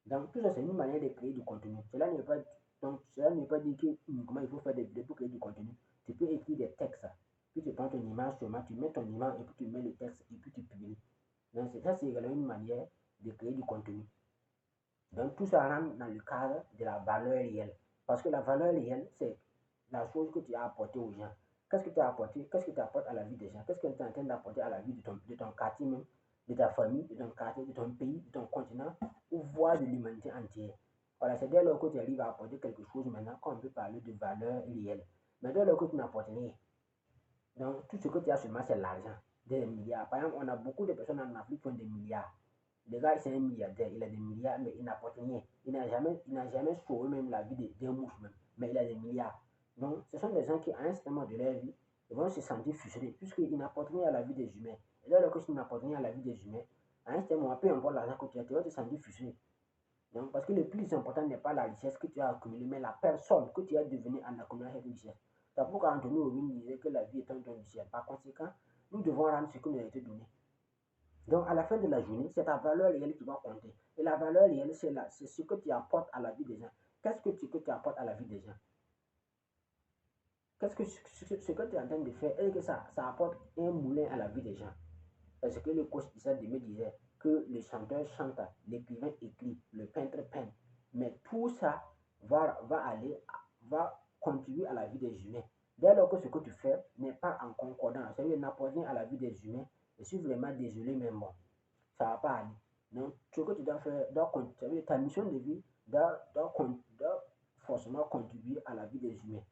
Donc, tout ça, c'est une manière de créer du contenu. Cela ne veut pas, donc, cela ne veut pas dire que uniquement il faut faire des vidéos pour créer du contenu. Tu peux écrire des textes, puis tu prends ton image seulement, tu mets ton image et puis tu mets le texte et puis tu publies. Donc, ça, c'est également une manière de créer du contenu. Donc, tout ça rentre dans le cadre de la valeur réelle. Parce que la valeur réelle, c'est la chose que tu as apportée aux gens. Qu'est-ce que tu as apporté? Qu'est-ce que tu apportes à la vie des gens? Qu'est-ce que tu es en train d'apporter à la vie de ton quartier même, de ta famille, de ton quartier, de ton pays, de ton continent, ou voire de l'humanité entière? Voilà, c'est dès lors que tu arrives à apporter quelque chose maintenant qu'on peut parler de valeur réelle. Mais dès lors que tu n'apportes rien, donc tout ce que tu as seulement, c'est l'argent, des milliards. Par exemple, on a beaucoup de personnes en Afrique qui ont des milliards. Le gars, c'est un milliardaire, il a des milliards, mais il n'apporte rien. Il n'a jamais sauvé même la vie d'un mouche même, mais il a des milliards. Donc, ce sont des gens qui, à un certain moment de leur vie, ils vont se sentir frustrés, puisqu'ils n'apportent rien à la vie des humains. Et là, lorsque tu n'apportes rien à la vie des humains, à un certain moment, peu importe l'argent que tu as, tu vas te sentir frustré. Donc, parce que le plus important n'est pas la richesse que tu as accumulée, mais la personne que tu es devenue en accumulant cette richesse. C'est pourquoi Anthony Owin disait que la vie est un don du ciel. Par conséquent, nous devons rendre ce qui nous a été donné. Donc, à la fin de la journée, c'est ta valeur réelle qui va compter. Et la valeur réelle, c'est ce que tu apportes à la vie des gens. Qu'est-ce que tu apportes à la vie des gens? Qu'est-ce que ce que tu es en train de faire? Est-ce que ça apporte un moulin à la vie des gens? Parce que le coach Issa me disait que le chanteur chante, l'écrivain écrit, le peintre peint. Mais tout ça va contribuer à la vie des humains. Dès lors que ce que tu fais n'est pas en concordance, c'est-à-dire n'apporte rien à la vie des humains, je suis vraiment désolé, mais bon, ça ne va pas aller. Donc, ce que tu dois faire, ta mission de vie doit forcément contribuer à la vie des humains.